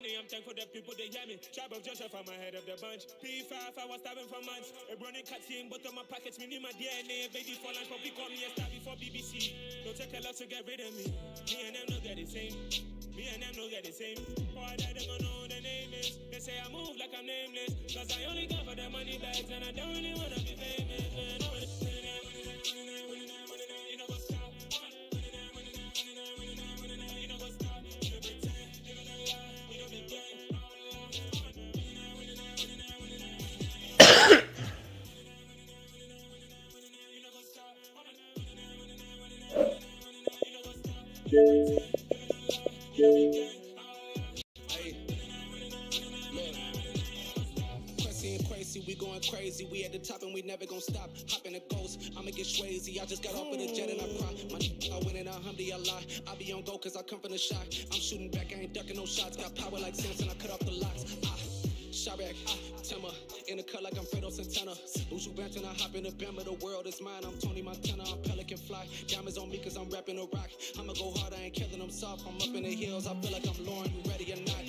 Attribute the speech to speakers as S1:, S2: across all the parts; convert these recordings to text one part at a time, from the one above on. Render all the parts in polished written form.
S1: money, I'm thankful that people, they hear me. Tribe of Joseph, I'm ahead of the bunch. P5, I was starving for months. A running cut in, but on my pockets, me need my DNA. Baby, for lunch, but we call me a star before BBC. Don't take a lot to get rid of me. Me and them don't get the same. Me and them don't get the same. Boy, that they gonna know who the name is. They say I move like I'm nameless. Cause I only go for the money bags, and I don't really wanna be famous.
S2: We going crazy, we at the top and we never gonna stop. Hop in a ghost, I'ma get swayzy. I just got off of the jet and I cry. I win in a Humvee, I lie. I be on go cause I come from the shot. I'm shooting back, I ain't ducking no shots. Got power like Samson, I cut off the locks. Shabak, Timmer, in the cut like I'm Fredo Santana. Buju Banton, I hop in the Bama, the world is mine. I'm Tony Montana, I'm Pelican Fly. Diamonds on me cause I'm rapping a rock. I'ma go hard, I ain't killing them soft. I'm up in the hills, I feel like I'm Lauren, you ready or not?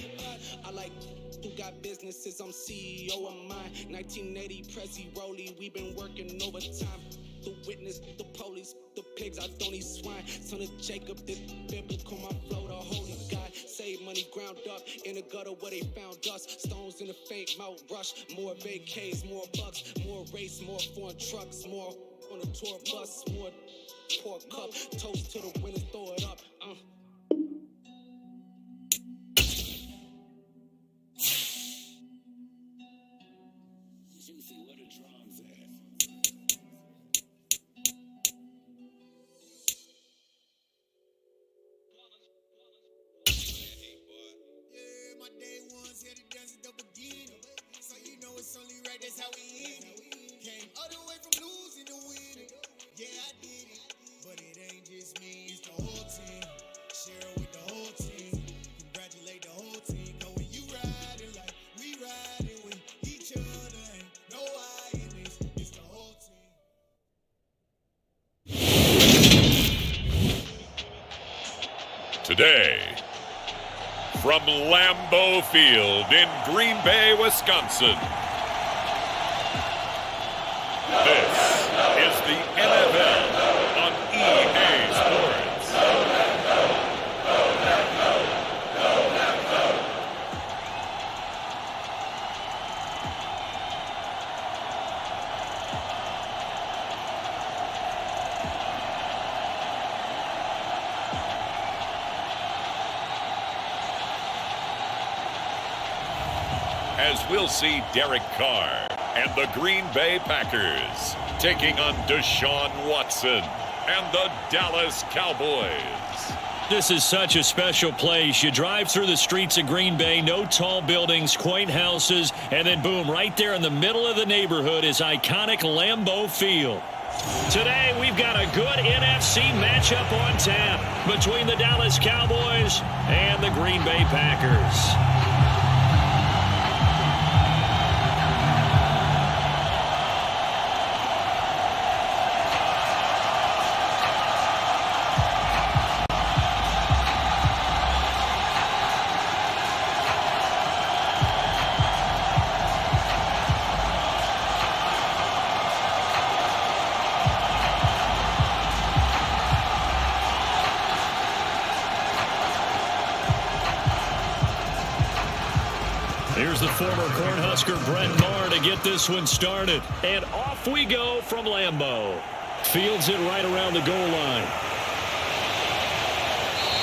S2: I like who got businesses, I'm CEO of mine. 1980 Prezi Rolly, we been working overtime. The witness, the police, the pigs, I don't eat swine. Son of Jacob, this biblical, my flow, the holy God. Save money ground up in the gutter where they found us. Stones in the faint mouth rush. More vacays, more bucks, more race, more foreign trucks, more on a tour bus, more pork cup. Toast to the winners, throw it up.
S3: Today, from Lambeau Field in Green Bay, Wisconsin, this is the NFL on EA Sports. As we'll see Derek Carr and the Green Bay Packers taking on Deshaun Watson and the Dallas Cowboys.
S4: This is such a special place. You drive through the streets of Green Bay, no tall buildings, quaint houses, and then boom, right there in the middle of the neighborhood is iconic Lambeau Field. Today, we've got a good NFC matchup on tap between the Dallas Cowboys and the Green Bay Packers. Here's the former Cornhusker Brent Maher to get this one started. And off we go from Lambeau. Fields it right around the goal line.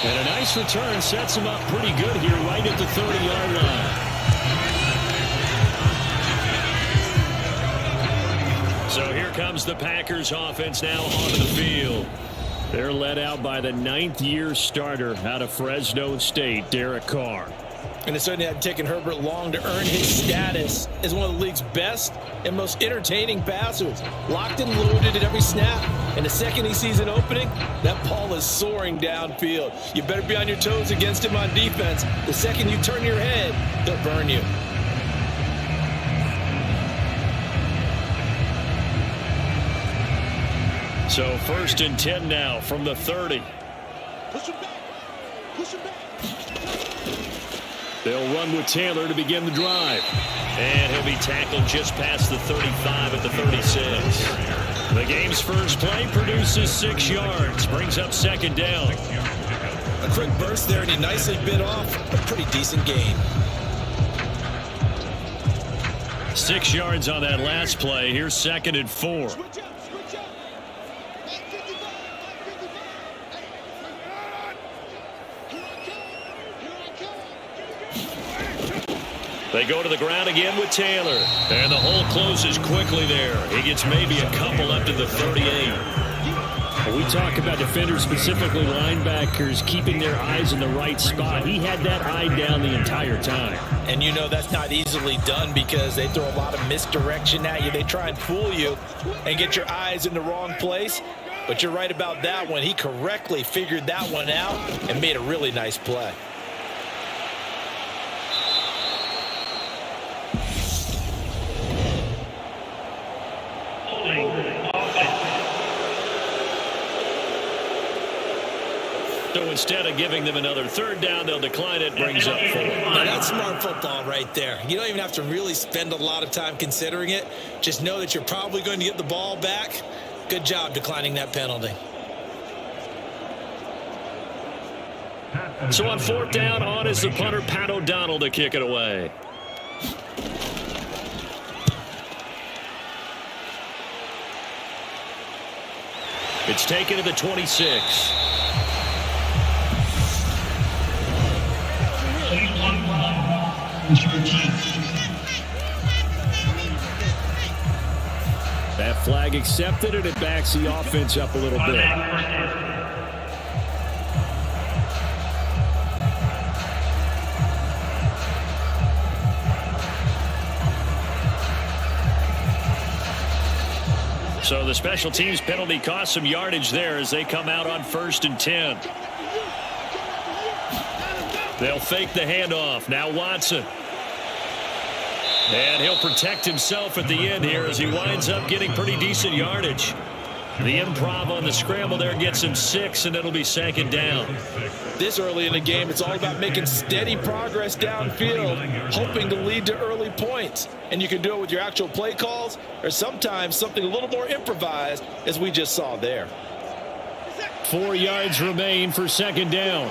S4: And a nice return sets him up pretty good here right at the 30-yard line. So here comes the Packers offense now onto the field. They're led out by the 9th-year starter out of Fresno State, Derek Carr.
S5: And it certainly hadn't taken Herbert long to earn his status as one of the league's best and most entertaining passers. Locked and loaded at every snap. And the second he sees an opening, that ball is soaring downfield. You better be on your toes against him on defense. The second you turn your head, they'll burn you.
S4: So 1st and 10 now from the 30.
S5: Push him back. Push him back.
S4: They'll run with Taylor to begin the drive. And he'll be tackled just past the 35 at the 36. The game's first play produces 6 yards, brings up second down.
S5: A quick burst there, and he nicely bit off a pretty decent gain.
S4: 6 yards on that last play. Here's 2nd and 4. They go to the ground again with Taylor. And the hole closes quickly there. He gets maybe a couple up to the 38. We talk about defenders, specifically linebackers, keeping their eyes in the right spot. He had that eye down the entire time.
S5: And you know that's not easily done because they throw a lot of misdirection at you. They try and fool you and get your eyes in the wrong place. But you're right about that one. He correctly figured that one out and made a really nice play.
S4: So instead of giving them another 3rd down, they'll decline it, brings up 4.
S5: Now that's smart football right there. You don't even have to really spend a lot of time considering it. Just know that you're probably going to get the ball back. Good job declining that penalty.
S4: So on 4th down, on is the punter, Pat O'Donnell, to kick it away. It's taken to the 26. That flag accepted, and it backs the offense up a little bit. So the special teams penalty cost some yardage there as they come out on 1st and 10. They'll fake the handoff. Now Watson. And he'll protect himself at the end here as he winds up getting pretty decent yardage. The improv on the scramble there gets him 6, and it'll be 2nd down.
S5: This early in the game, it's all about making steady progress downfield, hoping to lead to early points. And you can do it with your actual play calls or sometimes something a little more improvised, as we just saw there.
S4: 4 yards remain for 2nd down.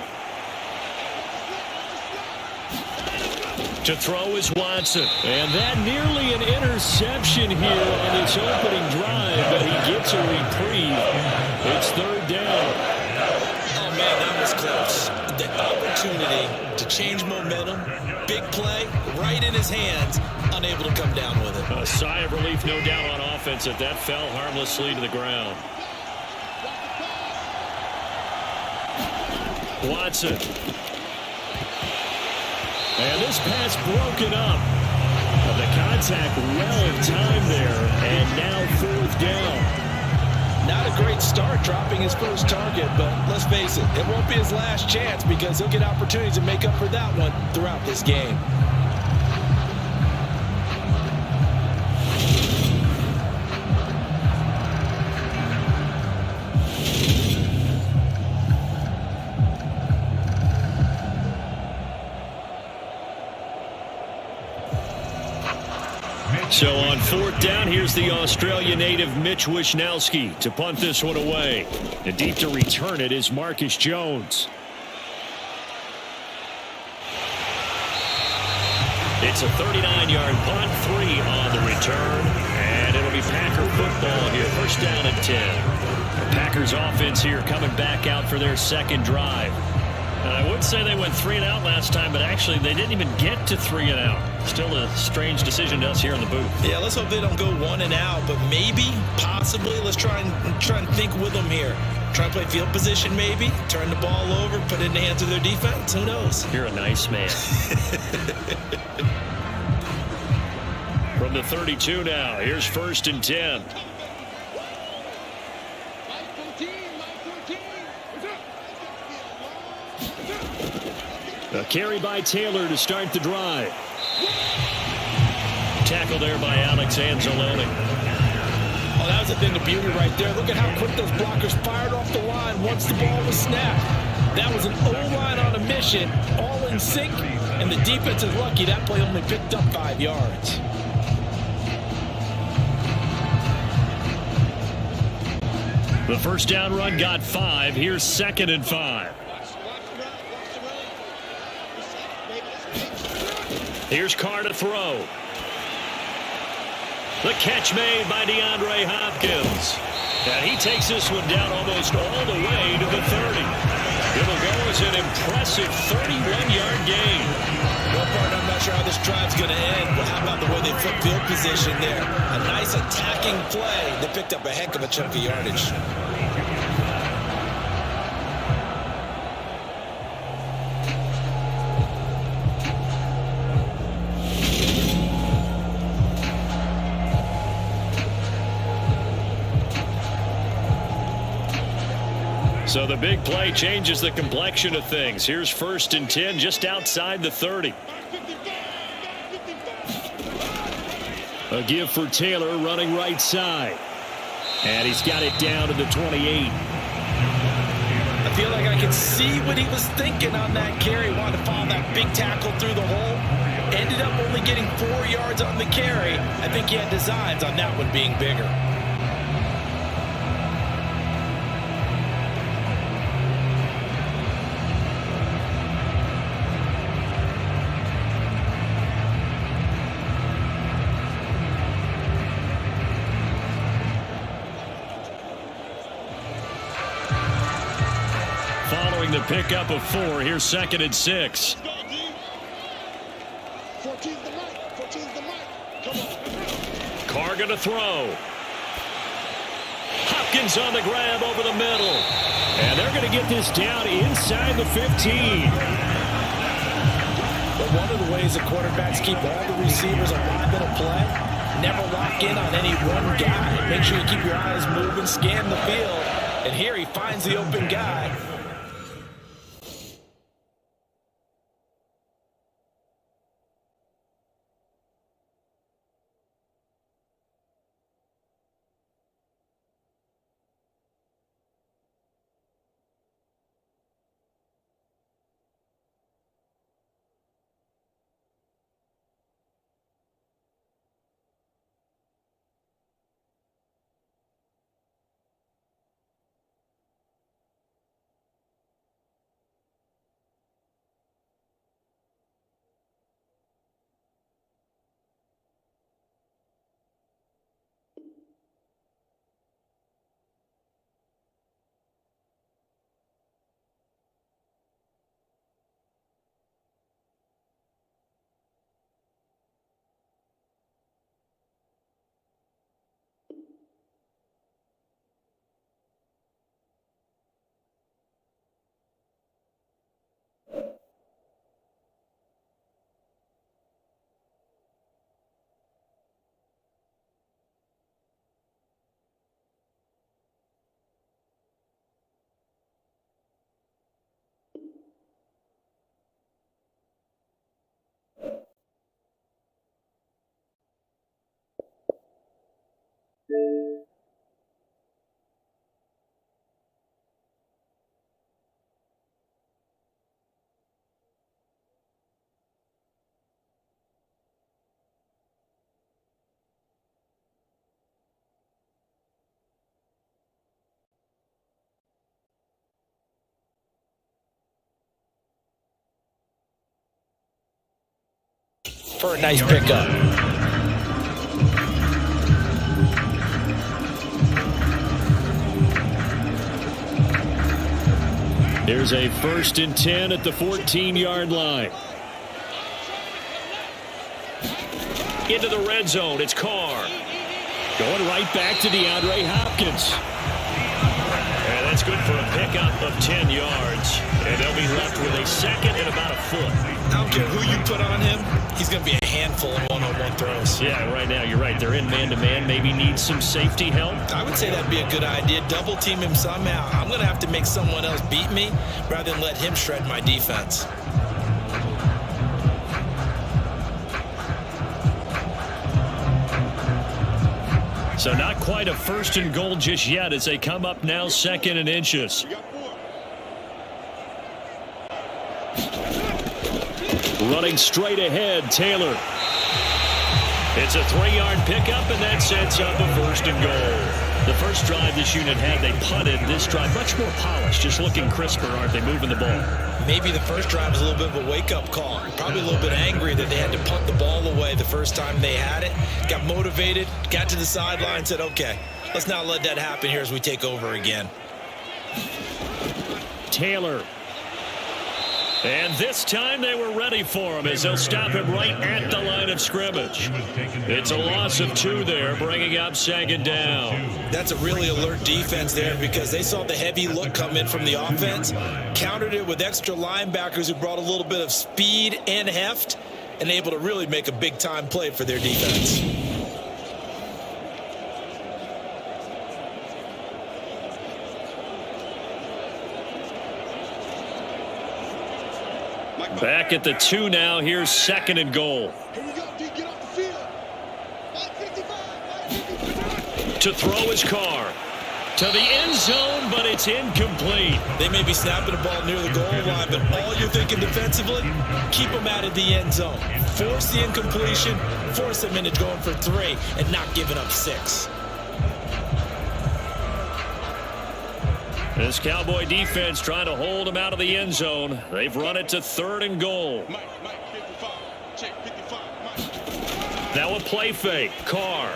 S4: To throw is Watson. And that nearly an interception here on this opening drive, but he gets a reprieve. It's 3rd down.
S5: Oh, man, that was close. The opportunity to change momentum, big play, right in his hands, unable to come down with it.
S4: A sigh of relief, no doubt, on offense if that fell harmlessly to the ground. Watson. And this pass broken up. The contact well in time there, and now 4th down.
S5: Not a great start dropping his first target, but let's face it, it won't be his last chance because he'll get opportunities to make up for that one throughout this game.
S4: So on 4th down, here's the Australia native Mitch Wishnowsky to punt this one away. And deep to return it is Marcus Jones. It's a 39-yard punt, 3 on the return. And it'll be Packer football here, 1st down and 10. The Packers offense here coming back out for their 2nd drive. And I would say they went 3 and out last time, but actually they didn't even get to 3 and out. Still a strange decision to us here in the booth.
S5: Yeah, let's hope they don't go 1 and out, but maybe, possibly, let's try and think with them here. Try to play field position maybe, turn the ball over, put it in the hands of their defense. Who knows?
S4: You're a nice man. From the 32 now, here's 1st and 10. A carry by Taylor to start the drive. Tackle there by Alex Anzalone.
S5: Oh, that was the thing of beauty right there. Look at how quick those blockers fired off the line once the ball was snapped. That was an O-line on a mission, all in sync, And the defense is lucky that play only picked up 5 yards.
S4: The first down run got 5. Here's 2nd and 5. Here's Carr to throw. The catch made by DeAndre Hopkins. And he takes this one down almost all the way to the 30. It'll go as an impressive 31-yard gain.
S5: Well, partner, I'm not sure how this drive's going to end, but how about the way they flip field position there? A nice attacking play. They picked up a heck of a chunk of yardage.
S4: So the big play changes the complexion of things. Here's 1st and 10 just outside the 30. A give for Taylor running right side. And he's got it down to the 28.
S5: I feel like I can see what he was thinking on that carry. Wanted to follow that big tackle through the hole. Ended up only getting 4 yards on the carry. I think he had designs on that one being bigger.
S4: The pickup of 4. Here's 2nd and 6. Carr going to throw. Hopkins on the grab over the middle. And they're going to get this down inside the 15.
S5: But one of the ways that quarterbacks keep all the receivers alive in a play, never lock in on any one guy. Make sure you keep your eyes moving, scan the field. And here he finds the open guy. For a nice pickup.
S4: There's a 1st and 10 at the 14-yard line. Into the red zone, it's Carr. Going right back to DeAndre Hopkins. And that's good for a pickup of 10 yards. And they'll be left with a 2nd and about a foot.
S5: I don't care who you put on him. He's going to be a handful in one-on-one throws.
S4: Yeah, right now you're right. They're in man-to-man. Maybe need some safety help.
S5: I would say that'd be a good idea. Double team him somehow. I'm going to have to make someone else beat me rather than let him shred my defense.
S4: So not quite a 1st and goal just yet as they come up now 2nd and inches. Running straight ahead, Taylor. It's a 3-yard pickup, and that sets up a 1st and goal. The first drive this unit had, they punted. This drive, much more polished, just looking crisper, aren't they, moving the ball?
S5: Maybe the first drive was a little bit of a wake-up call. Probably a little bit angry that they had to punt the ball away the first time they had it. Got motivated, got to the sideline, said, okay, let's not let that happen here as we take over again.
S4: Taylor. And this time they were ready for him as they'll stop him right at the line of scrimmage. It's a loss of 2 there, bringing up 2nd down.
S5: That's a really alert defense there because they saw the heavy look come in from the offense, countered it with extra linebackers who brought a little bit of speed and heft, and able to really make a big-time play for their defense.
S4: Back at the 2 now. Here's 2nd and goal. To throw his car. To the end zone, but it's incomplete.
S5: They may be snapping the ball near the goal line, but all you're thinking defensively, keep them out of the end zone. Force the incompletion, force them into going for 3, and not giving up 6.
S4: This Cowboy defense trying to hold him out of the end zone. They've run it to 3rd and goal. Now a play fake. Carr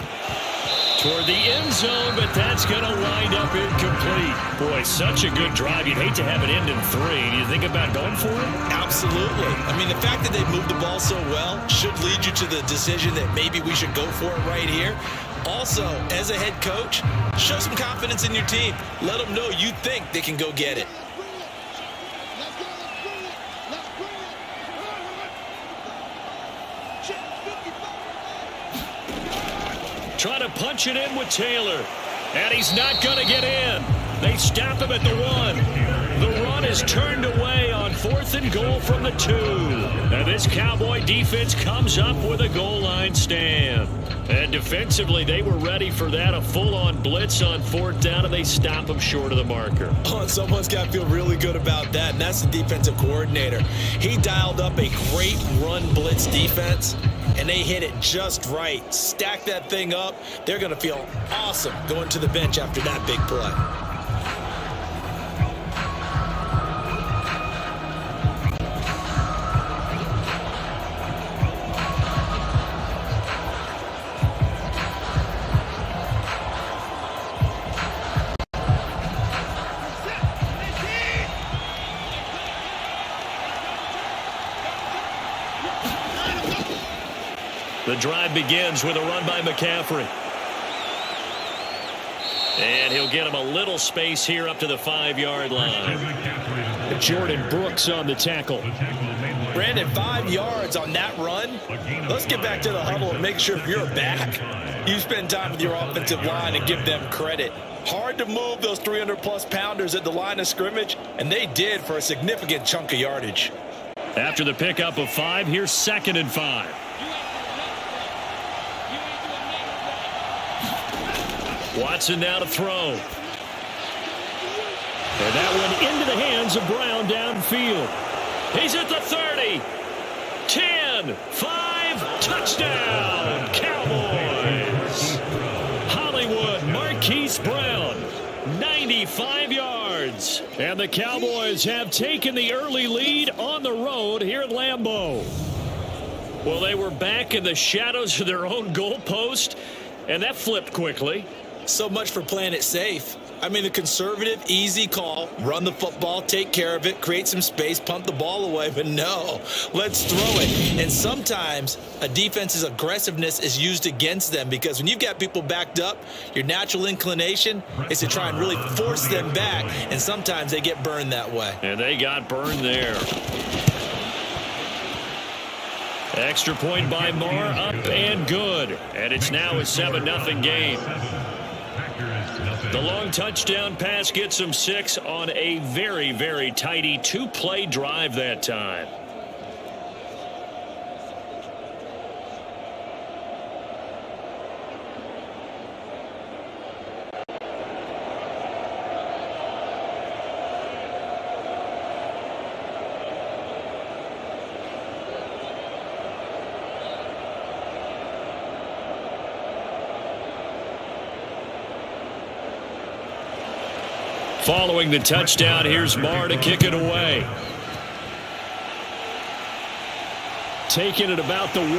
S4: toward the end zone, but that's going to wind up incomplete. Boy, such a good drive. You'd hate to have it end in 3. Do you think about going for it?
S5: Absolutely. I mean, the fact that they moved the ball so well should lead you to the decision that maybe we should go for it right here. Also, as a head coach, show some confidence in your team. Let them know you think they can go get it.
S4: Trying to punch it in with Taylor. And he's not going to get in. They stop him at the 1. The run is turned away on 4th and goal from the 2. And this Cowboy defense comes up with a goal line stand. And defensively, they were ready for that. A full-on blitz on 4th down, and they stop him short of the marker.
S5: Oh, and someone's got to feel really good about that, and that's the defensive coordinator. He dialed up a great run blitz defense, and they hit it just right. Stack that thing up. They're going to feel awesome going to the bench after that big play.
S4: The drive begins with a run by McCaffrey. And he'll get him a little space here up to the 5-yard line. Jordan Brooks on the tackle.
S5: Brandon, 5 yards on that run. Let's get back to the huddle and make sure if you're back, you spend time with your offensive line and give them credit. Hard to move those 300-plus pounders at the line of scrimmage, and they did for a significant chunk of yardage.
S4: After the pickup of 5, here's 2nd and 5. Watson now to throw. And that one into the hands of Brown downfield. He's at the 30. 10, 5, touchdown, Cowboys. Hollywood Marquise Brown, 95 yards. And the Cowboys have taken the early lead on the road here at Lambeau. Well, they were back in the shadows of their own goalpost, and that flipped quickly.
S5: So much for playing it safe. I mean, the conservative, easy call, run the football, take care of it, create some space, punt the ball away. But no, let's throw it. And sometimes a defense's aggressiveness is used against them because when you've got people backed up, your natural inclination is to try and really force them back. And sometimes they get burned that way.
S4: And they got burned there. Extra point by Moore, up and good. And it's now a 7-0 game. The long touchdown pass gets them 6 on a very, very tidy 2-play drive that time. Following the touchdown, here's Marr to kick it away. Taking it about the 1.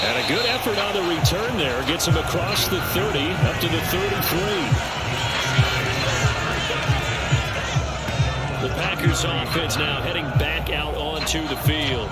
S4: And a good effort on the return there. Gets him across the 30, up to the 33. The Packers offense now heading back out onto the field.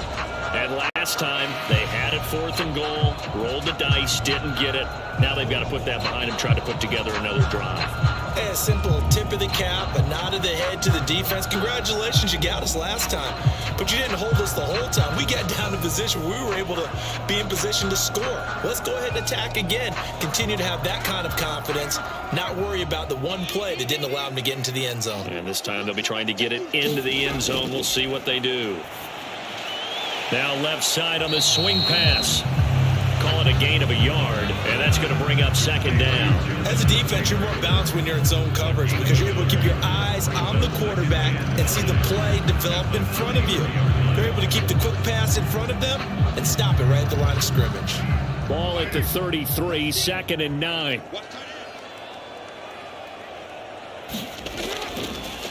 S4: And last time, they had it 4th and goal, rolled the dice, didn't get it. Now they've got to put that behind them, try to put together another drive.
S5: Hey, a simple tip of the cap, a nod of the head to the defense. Congratulations, you got us last time. But you didn't hold us the whole time. We got down to position where we were able to be in position to score. Let's go ahead and attack again. Continue to have that kind of confidence. Not worry about the one play that didn't allow them to get into the end zone.
S4: And this time they'll be trying to get it into the end zone. We'll see what they do. Now left side on the swing pass. Call it a gain of a yard, and that's going to bring up 2nd down.
S5: As a defense, you're more balanced when you're in zone coverage because you're able to keep your eyes on the quarterback and see the play develop in front of you. You're able to keep the quick pass in front of them and stop it right at the line of scrimmage.
S4: Ball at the 33, 2nd and 9.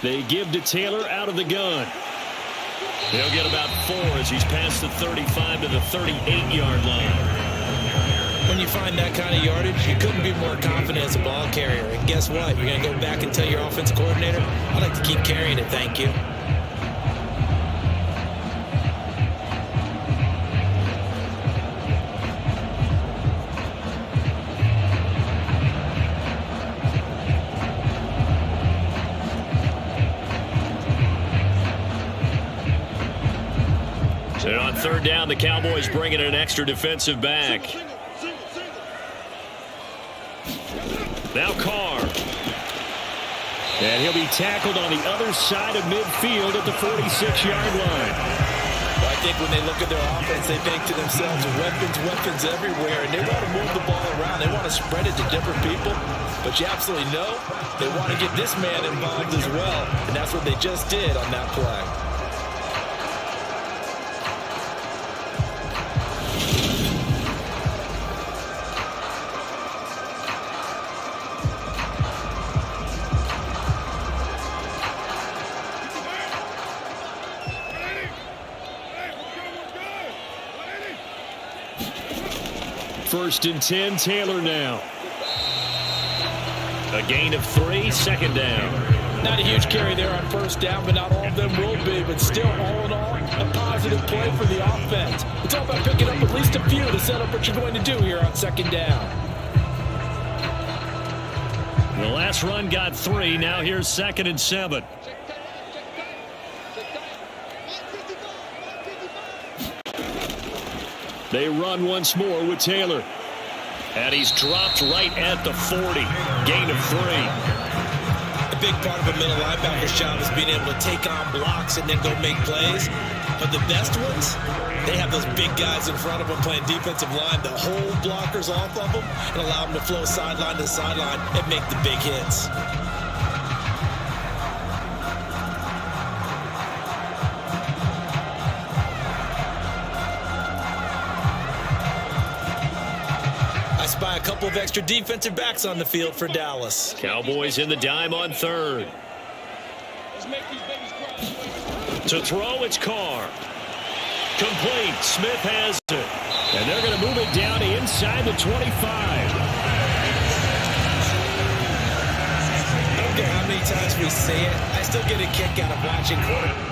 S4: They give to Taylor out of the gun. He'll get about 4 as he's past the 35 to the 38-yard line.
S5: When you find that kind of yardage, you couldn't be more confident as a ball carrier. And guess what? You're going to go back and tell your offensive coordinator, I'd like to keep carrying it, thank you.
S4: And on 3rd down, the Cowboys bring in an extra defensive back. Now Carr. And he'll be tackled on the other side of midfield at the 46-yard line.
S5: Well, I think when they look at their offense, they think to themselves, weapons everywhere, and they want to move the ball around. They want to spread it to different people, but you absolutely know they want to get this man involved as well, and that's what they just did on that play.
S4: First and 10, Taylor now. A gain of 3, 2nd down.
S5: Not a huge carry there on 1st down, but not all of them will be. But still, all in all, a positive play for the offense. It's all about picking up at least a few to set up what you're going to do here on 2nd down.
S4: The last run got 3. Now here's 2nd and 7. They run once more with Taylor. And he's dropped right at the 40. Gain of 3.
S5: A big part of a middle linebacker's job is being able to take on blocks and then go make plays. But the best ones, they have those big guys in front of them playing defensive line that hold blockers off of them and allow them to flow sideline to sideline and make the big hits. I spy a couple of extra defensive backs on the field for Dallas.
S4: Cowboys in the dime on 3rd. To throw, it's Carr. Complete. Smith has it. And they're going to move it down inside the 25.
S5: I don't care how many times we say it, I still get a kick out of watching quarterback.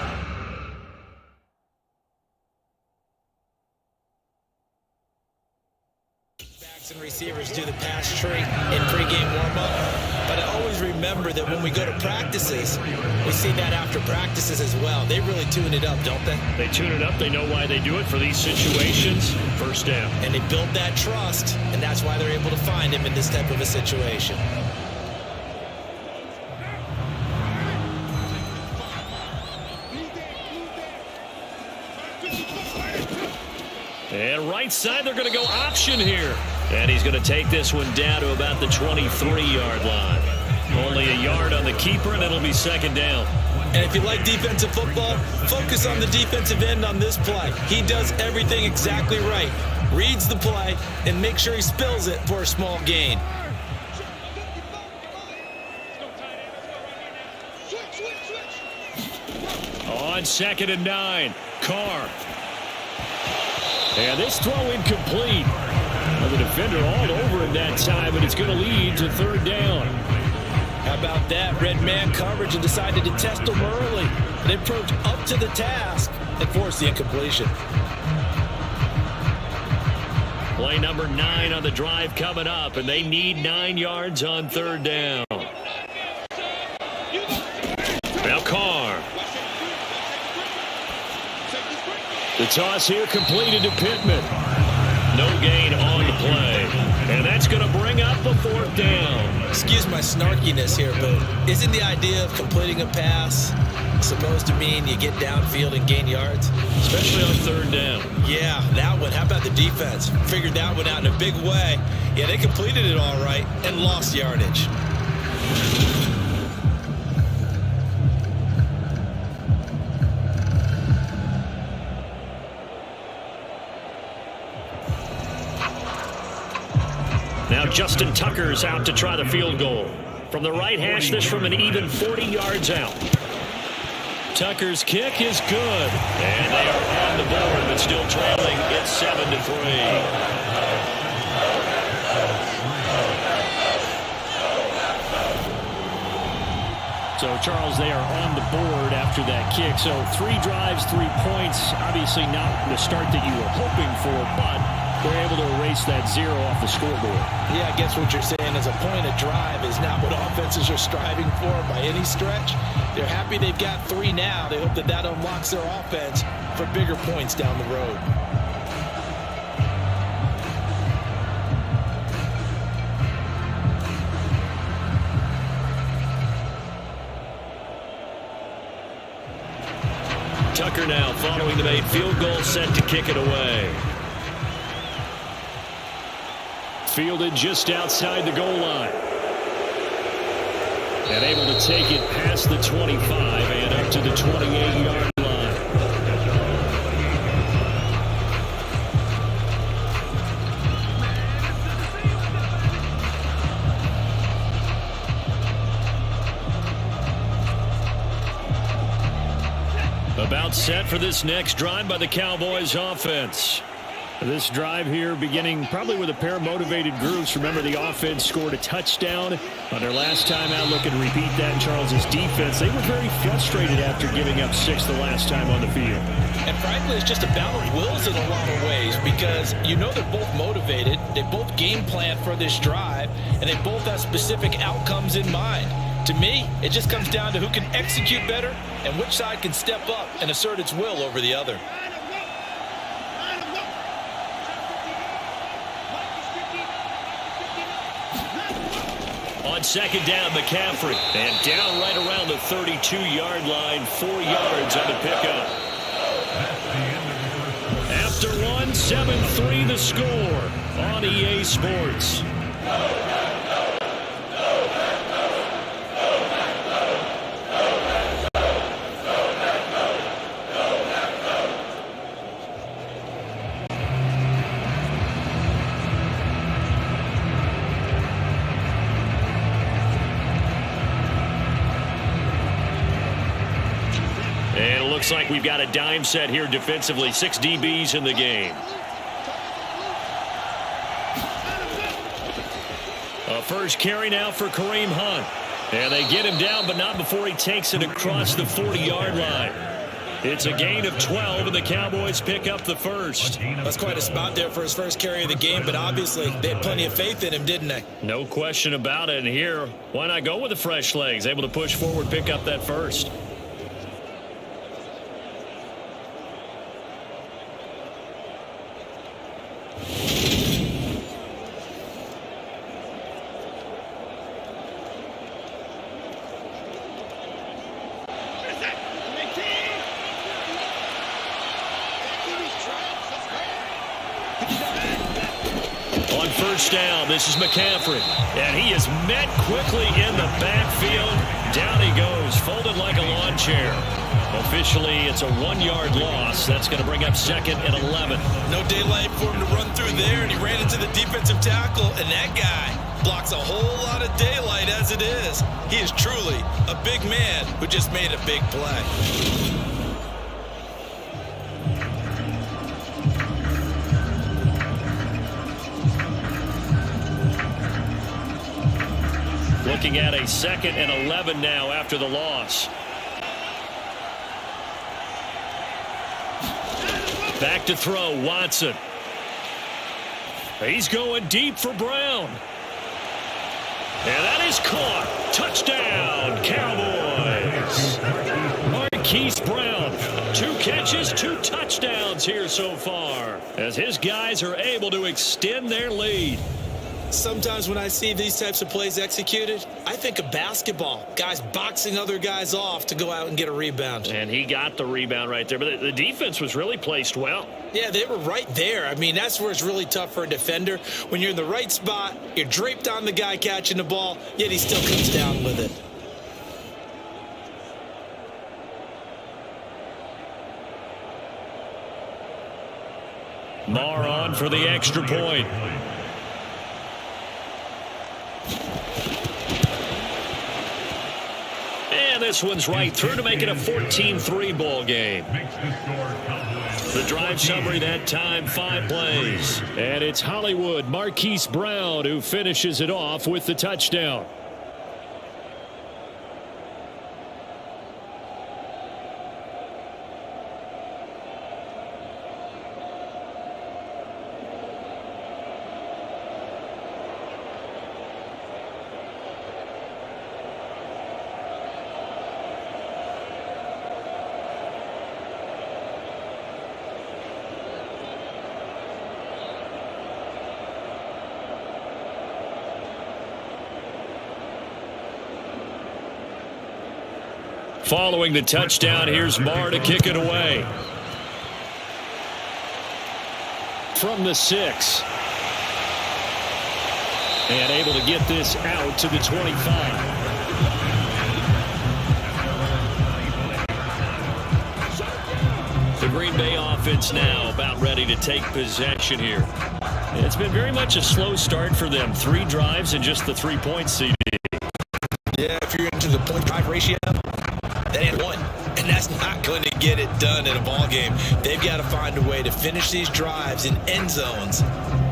S5: And receivers do the pass tree in pregame warm-up. But I always remember that when we go to practices, we see that after practices as well. They really tune it up, don't they?
S4: They tune it up. They know why they do it for these situations. 1st down.
S5: And they build that trust, and that's why they're able to find him in this type of a situation.
S4: And right side, they're going to go option here. And he's going to take this one down to about the 23-yard line. Only a yard on the keeper, and it'll be 2nd down.
S5: And if you like defensive football, focus on the defensive end on this play. He does everything exactly right. Reads the play and makes sure he spills it for a small gain.
S4: On 2nd and 9, Carr. And this throw incomplete. Well, the defender all over him that time, and it's going to lead to 3rd down.
S5: How about that? Red man coverage and decided to test him early. They approach up to the task and force the incompletion.
S4: Play number 9 on the drive coming up, and they need 9 yards on 3rd down. Now Carr. The toss here completed to Pittman. No gain on the play. And that's going to bring up the 4th down.
S5: Excuse my snarkiness here, but isn't the idea of completing a pass supposed to mean you get downfield and gain yards?
S4: Especially on 3rd down.
S5: Yeah, that one. How about the defense? Figured that one out in a big way. Yeah, they completed it all right and lost yardage.
S4: Now Justin Tucker's out to try the field goal. From the right hash, this from an even 40 yards out. Tucker's kick is good. And they are on the board, but still trailing. It's 7-3. So, Charles, they are on the board after that kick. So 3 drives, 3 points. Obviously not the start that you were hoping for, but they're able to erase that 0 off the scoreboard.
S5: Yeah, I guess what you're saying is a point of drive is not what offenses are striving for by any stretch. They're happy they've got 3 now. They hope that that unlocks their offense for bigger points down the road.
S4: Tucker now following the made field goal, set to kick it away. Fielded just outside the goal line. And able to take it past the 25 and up to the 28-yard line. About set for this next drive by the Cowboys offense. This drive here beginning probably with a pair of motivated groups. Remember, the offense scored a touchdown on their last time out. Looking to repeat that in Charles's defense. They were very frustrated after giving up 6 the last time on the field.
S5: And frankly, it's just a battle of wills in a lot of ways because you know they're both motivated. They both game plan for this drive, and they both have specific outcomes in mind. To me, it just comes down to who can execute better and which side can step up and assert its will over the other.
S4: On 2nd down, McCaffrey. And down right around the 32-yard line. 4 yards on the pickup. After 1, 7-3 the score on EA Sports. And it looks like we've got a dime set here defensively. 6 DBs in the game. A first carry now for Kareem Hunt. And they get him down, but not before he takes it across the 40-yard line. It's a gain of 12, and the Cowboys pick up the first.
S5: That's quite a spot there for his first carry of the game, but obviously they had plenty of faith in him, didn't they?
S4: No question about it. And here, why not go with the fresh legs? Able to push forward, pick up that first. On first down, this is McCaffrey. And he is met quickly in the backfield. Down he goes, folded like a lawn chair. Officially, it's a 1-yard loss. That's going to bring up 2nd and 11.
S5: No daylight for him to run through there, and he ran into the defensive tackle, and that guy blocks a whole lot of daylight as it is. He is truly a big man who just made a big play.
S4: looking at a 2nd and 11 now after the loss. Back to throw, Watson. He's going deep for Brown. And that is caught. Touchdown, Cowboys. Marquise Brown, 2 catches, 2 touchdowns here so far, as his guys are able to extend their lead.
S5: Sometimes when I see these types of plays executed, I think of basketball. Guys boxing other guys off to go out and get a rebound.
S4: And he got the rebound right there, but the defense was really placed well.
S5: Yeah, they were right there. I mean, that's where it's really tough for a defender. When you're in the right spot, you're draped on the guy catching the ball, yet he still comes down with it.
S4: Marr on for the extra point. And this one's right through to make it a 14-3 ball game. The drive summary that time, 5 plays. And it's Hollywood Marquise Brown who finishes it off with the touchdown. Following the touchdown, here's Marr to kick it away. From the 6. And able to get this out to the 25. The Green Bay offense now about ready to take possession here. It's been very much a slow start for them. 3 drives and just the 3-point CD.
S5: Yeah, if you're into the point-drive ratio, that ain't 1. And that's not going to get it done in a ball game. They've got to find a way to finish these drives in end zones,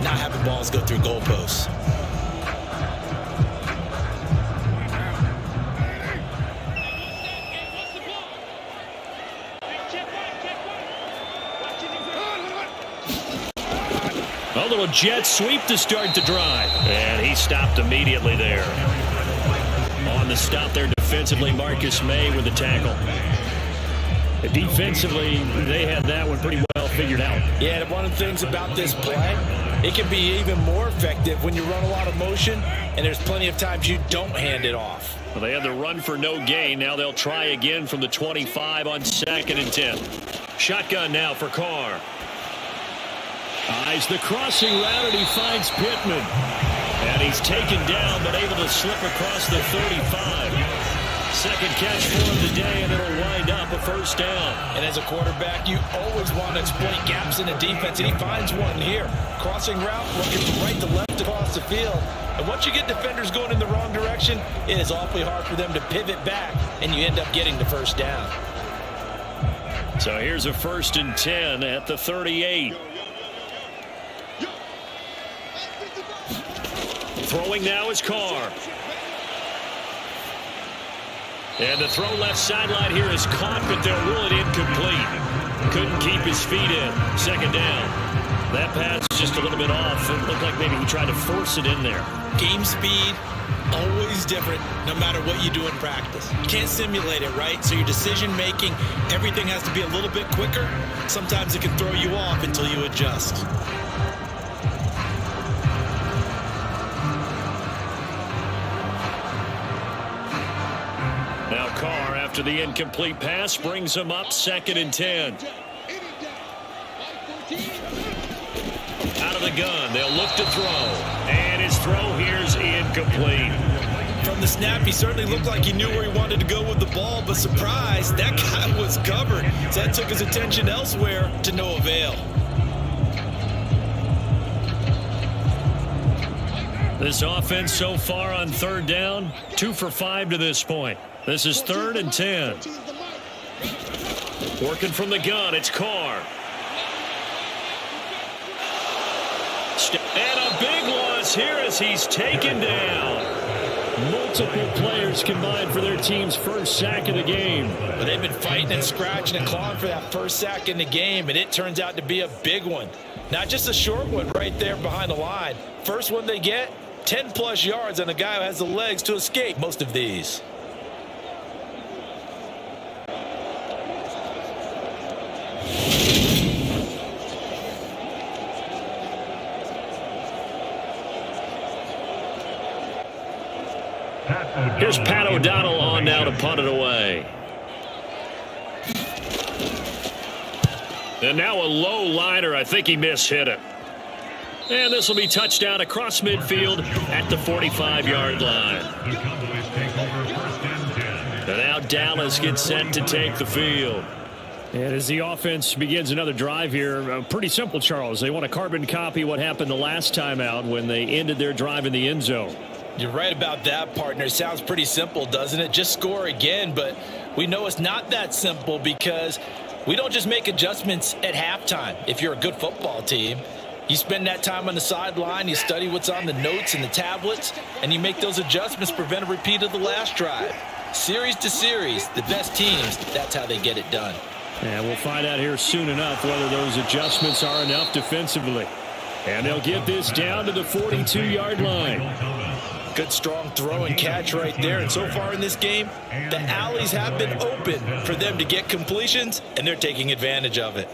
S5: not having balls go through goalposts.
S4: A little jet sweep to start the drive. And he stopped immediately there. On the stop there defensively, Marcus May with the tackle. Defensively, they had that one pretty well figured out.
S5: Yeah, and one of the things about this play, it can be even more effective when you run a lot of motion, and there's plenty of times you don't hand it off.
S4: Well, they had the run for no gain. Now they'll try again from the 25 on 2nd and 10. Shotgun now for Carr. Eyes the crossing route, and he finds Pittman. And he's taken down, but able to slip across the 35. Second catch for him today, and it'll wind up a first down.
S5: And as a quarterback, you always want to exploit gaps in the defense, and he finds one here. Crossing route, looking from right to left across the field. And once you get defenders going in the wrong direction, it is awfully hard for them to pivot back, and you end up getting the first down.
S4: So here's a 1st and 10 at the 38. Throwing now is Carr. And the throw left sideline here is caught, but they'll rule it incomplete. Couldn't keep his feet in. 2nd down. That pass just a little bit off. It looked like maybe he tried to force it in there.
S5: Game speed, always different, no matter what you do in practice. You can't simulate it, right? So your decision-making, everything has to be a little bit quicker. Sometimes it can throw you off until you adjust.
S4: Now Carr, after the incomplete pass, brings him up 2nd and 10. Out of the gun, they'll look to throw. And his throw here's incomplete.
S5: From the snap, he certainly looked like he knew where he wanted to go with the ball, but surprise, that guy was covered. So that took his attention elsewhere to no avail.
S4: This offense so far on 3rd down, 2 for 5 to this point. This is 3rd and 10. Working from the gun, it's Carr. And a big loss here as he's taken down. Multiple multiple players combined for their team's first sack of the game.
S5: But they've been fighting and scratching and clawing for that first sack in the game, and it turns out to be a big one. Not just a short one right there behind the line. First one they get, 10-plus yards on a guy who has the legs to escape most of these.
S4: Here's Pat O'Donnell on now to punt it away. And now a low liner. I think he mishit it. And this will be touchdown across midfield at the 45-yard line.
S3: The Cowboys take over first and 10.
S4: And now Dallas gets set to take the field. And as the offense begins another drive here, pretty simple, Charles. They want to carbon copy what happened the last time out when they ended their drive in the end zone.
S5: You're right about that, partner. It sounds pretty simple, doesn't it? Just score again, but we know it's not that simple because we don't just make adjustments at halftime. If you're a good football team, you spend that time on the sideline, you study what's on the notes and the tablets, and you make those adjustments to prevent a repeat of the last drive. Series to series, the best teams, that's how they get it done.
S4: And we'll find out here soon enough whether those adjustments are enough defensively. And they'll get this down to the 42-yard line.
S5: Good strong throw and catch right there. And so far in this game, the alleys have been open for them to get completions, and they're taking advantage of it.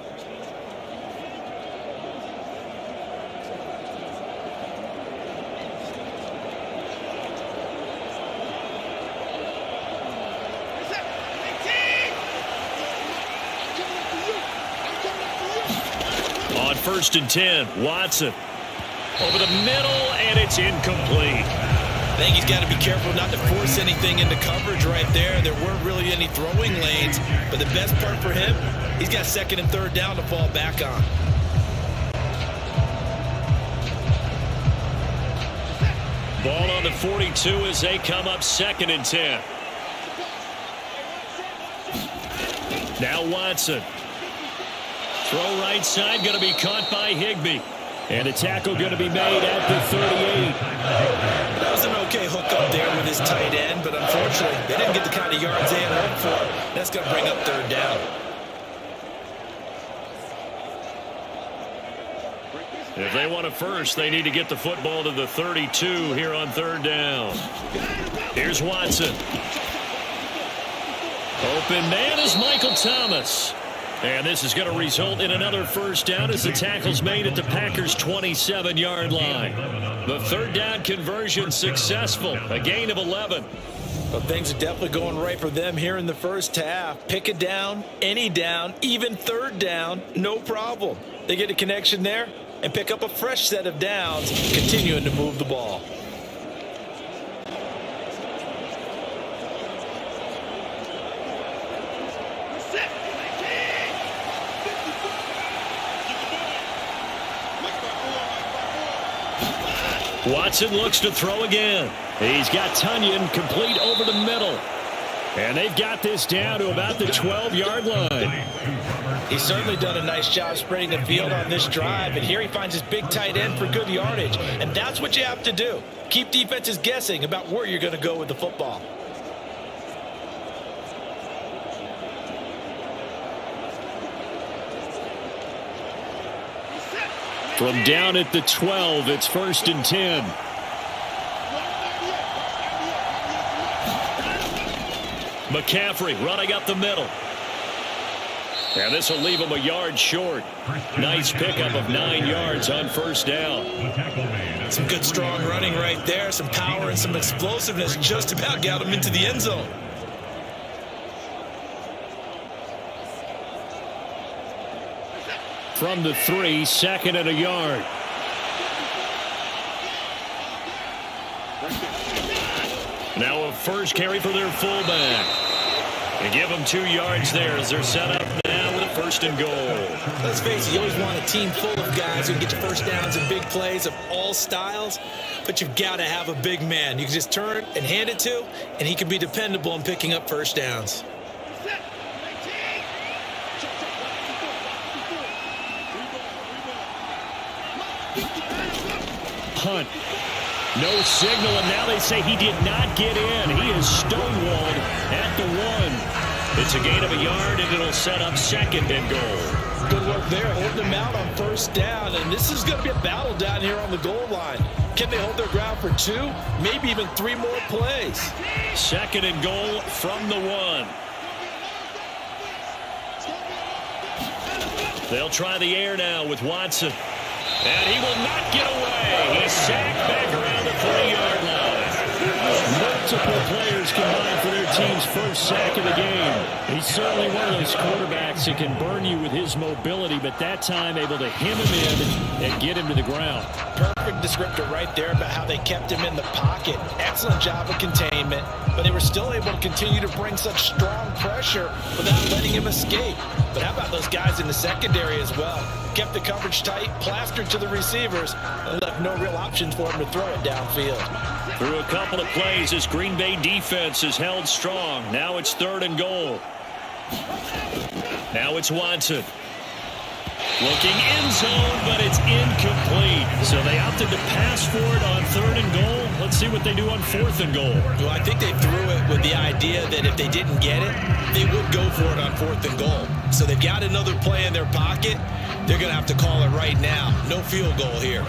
S4: On 1st and 10, Watson over the middle, and it's incomplete.
S5: I think he's got to be careful not to force anything into coverage right there. There weren't really any throwing lanes, but the best part for him, he's got 2nd and 3rd down to fall back on.
S4: Ball on the 42 as they come up 2nd and 10. Now Watson. Throw right side, going to be caught by Higbee. And a tackle going to be made at the 38.
S5: That was an okay hook up there with his tight end, but unfortunately, they didn't get the kind of yards they had hoped for. That's going to bring up 3rd down.
S4: If they want a first, they need to get the football to the 32 here on 3rd down. Here's Watson. Open man is Michael Thomas. And this is going to result in another first down as the tackle's made at the Packers' 27-yard line. The 3rd down conversion successful, a gain of 11.
S5: Well, things are definitely going right for them here in the first half. Pick it down, any down, even 3rd down, no problem. They get a connection there and pick up a fresh set of downs, continuing to move the ball.
S4: Watson looks to throw again. He's got Tunyon complete over the middle. And they've got this down to about the 12-yard line.
S5: He's certainly done a nice job spreading the field on this drive. And here he finds his big tight end for good yardage. And that's what you have to do. Keep defenses guessing about where you're going to go with the football.
S4: From down at the 12, it's 1st and 10. McCaffrey running up the middle. And this will leave him a yard short. Nice pickup of 9 yards on 1st down.
S5: Some good strong running right there. Some power and some explosiveness just about got him into the end zone.
S4: From the 3, 2nd and a yard. Now a first carry for their fullback. They give them 2 yards there as they're set up now with a 1st and goal.
S5: Let's face it, you always want a team full of guys who can get you first downs and big plays of all styles, but you've got to have a big man you can just turn and hand it to, and he can be dependable in picking up first downs.
S4: Hunt No signal, and now they say he did not get in. He is stonewalled at the 1. It's a gain of a yard, and it'll set up 2nd and goal.
S5: Good work there, holding them out on 1st down, and this is going to be a battle down here on the goal line. Can they hold their ground for 2, maybe even 3 more plays?
S4: 2nd and goal from the 1. They'll try the air now with Watson. And he will not get away. He's sacked back around the 3-yard line. Multiple players combined for their team's first sack of the game. He's certainly one of those quarterbacks that can burn you with his mobility, but that time able to hem him in and get him to the ground.
S5: Perfect descriptor right there about how they kept him in the pocket. Excellent job of containment, but they were still able to continue to bring such strong pressure without letting him escape. But how about those guys in the secondary as well? Kept the coverage tight, plastered to the receivers, and left no real options for him to throw it downfield.
S4: Through a couple of plays, this Green Bay defense is held strong. Now it's 3rd and goal. Now it's Watson. Looking end zone, but it's incomplete. So they opted to pass for it on 3rd and goal. Let's see what they do on 4th and goal.
S5: Well, I think they threw it with the idea that if they didn't get it, they would go for it on 4th and goal. So they've got another play in their pocket. They're going to have to call it right now. No field goal here.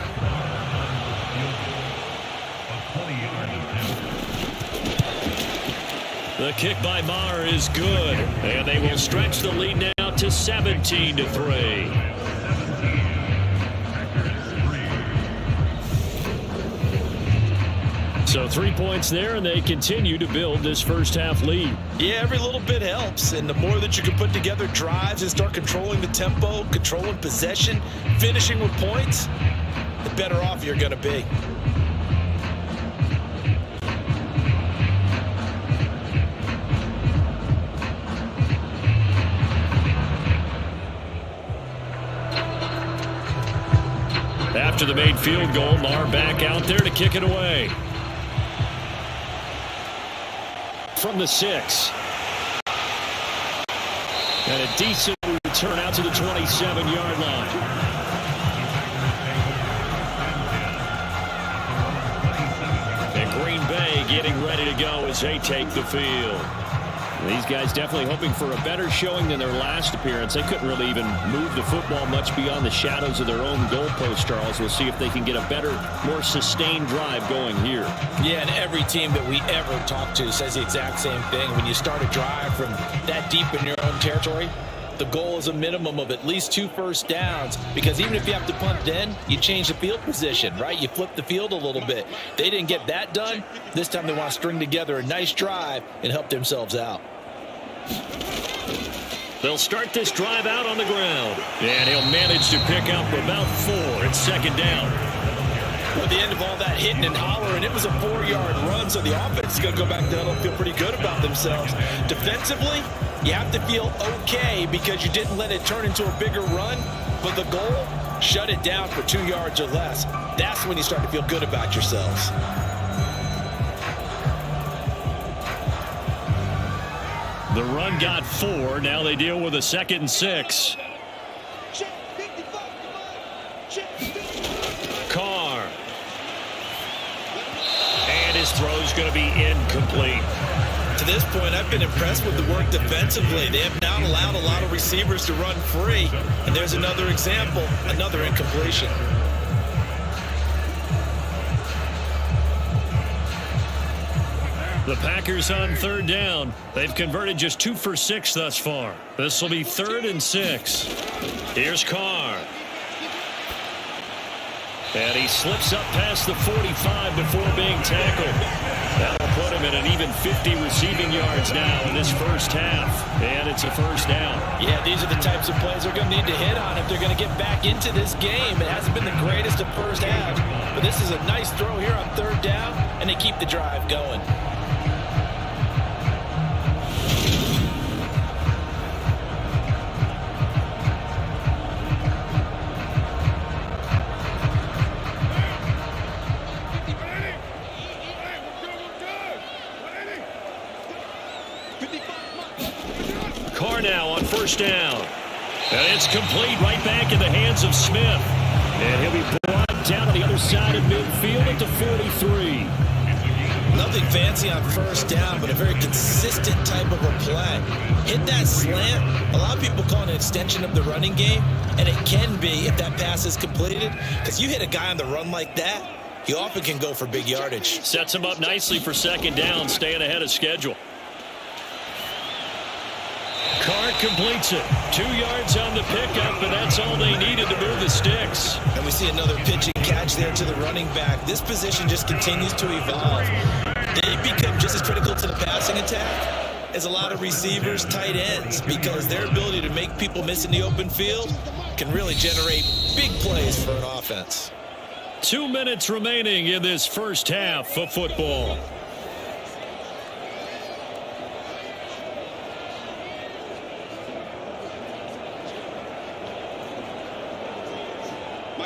S4: The kick by Maher is good, and they will stretch the lead now to 17-3. So 3 points there, and they continue to build this first half lead.
S5: Yeah, every little bit helps, and the more that you can put together drives and start controlling the tempo, controlling possession, finishing with points, the better off you're going to be.
S4: After the made field goal, Maher back out there to kick it away. From the 6. And a decent return out to the 27-yard line. And Green Bay getting ready to go as they take the field. These guys definitely hoping for a better showing than their last appearance. They couldn't really even move the football much beyond the shadows of their own goalpost, Charles. We'll see if they can get a better, more sustained drive going here.
S5: Yeah, and every team that we ever talk to says the exact same thing. When you start a drive from that deep in your own territory, the goal is a minimum of at least 2 first downs, because even if you have to punt then, you change the field position, right? You flip the field a little bit. They didn't get that done. This time they want to string together a nice drive and help themselves out.
S4: They'll start this drive out on the ground, and he'll manage to pick up about 4. It's 2nd down.
S5: At the end of all that hitting and hollering, it was a 4-yard run, so the offense is going to go back down and feel pretty good about themselves. Defensively, you have to feel okay because you didn't let it turn into a bigger run, but the goal, shut it down for 2 yards or less. That's when you start to feel good about yourselves.
S4: The run got 4. Now they deal with a 2nd and 6. Carr. And his throw's going to be incomplete.
S5: To this point, I've been impressed with the work defensively. They have not allowed a lot of receivers to run free. And there's another example, another incompletion.
S4: The Packers on 3rd down. They've converted just 2 for 6 thus far. This will be 3rd and 6. Here's Carr. And he slips up past the 45 before being tackled. That'll put him at an even 50 receiving yards now in this first half. And it's a first down.
S5: Yeah, these are the types of plays they're going to need to hit on if they're going to get back into this game. It hasn't been the greatest of first halves, but this is a nice throw here on 3rd down, and they keep the drive going.
S4: Carr now on 1st down. And it's complete right back in the hands of Smith. And he'll be brought down on the other side of midfield. field at the 43.
S5: Nothing fancy on first down, but a very consistent type of a play. Hit that slant. A lot of people call it an extension of the running game, and it can be if that pass is completed. Because you hit a guy on the run like that, he often can go for big yardage.
S4: Sets him up nicely for second down, staying ahead of schedule. Carr completes it. 2 yards on the pickup, and that's all they needed to move the sticks.
S5: And we see another pitch and catch there to the running back. This position just continues to evolve. They become just as critical to the passing attack as a lot of receivers, tight ends, because their ability to make people miss in the open field can really generate big plays for an offense.
S4: 2 minutes remaining in this first half of football.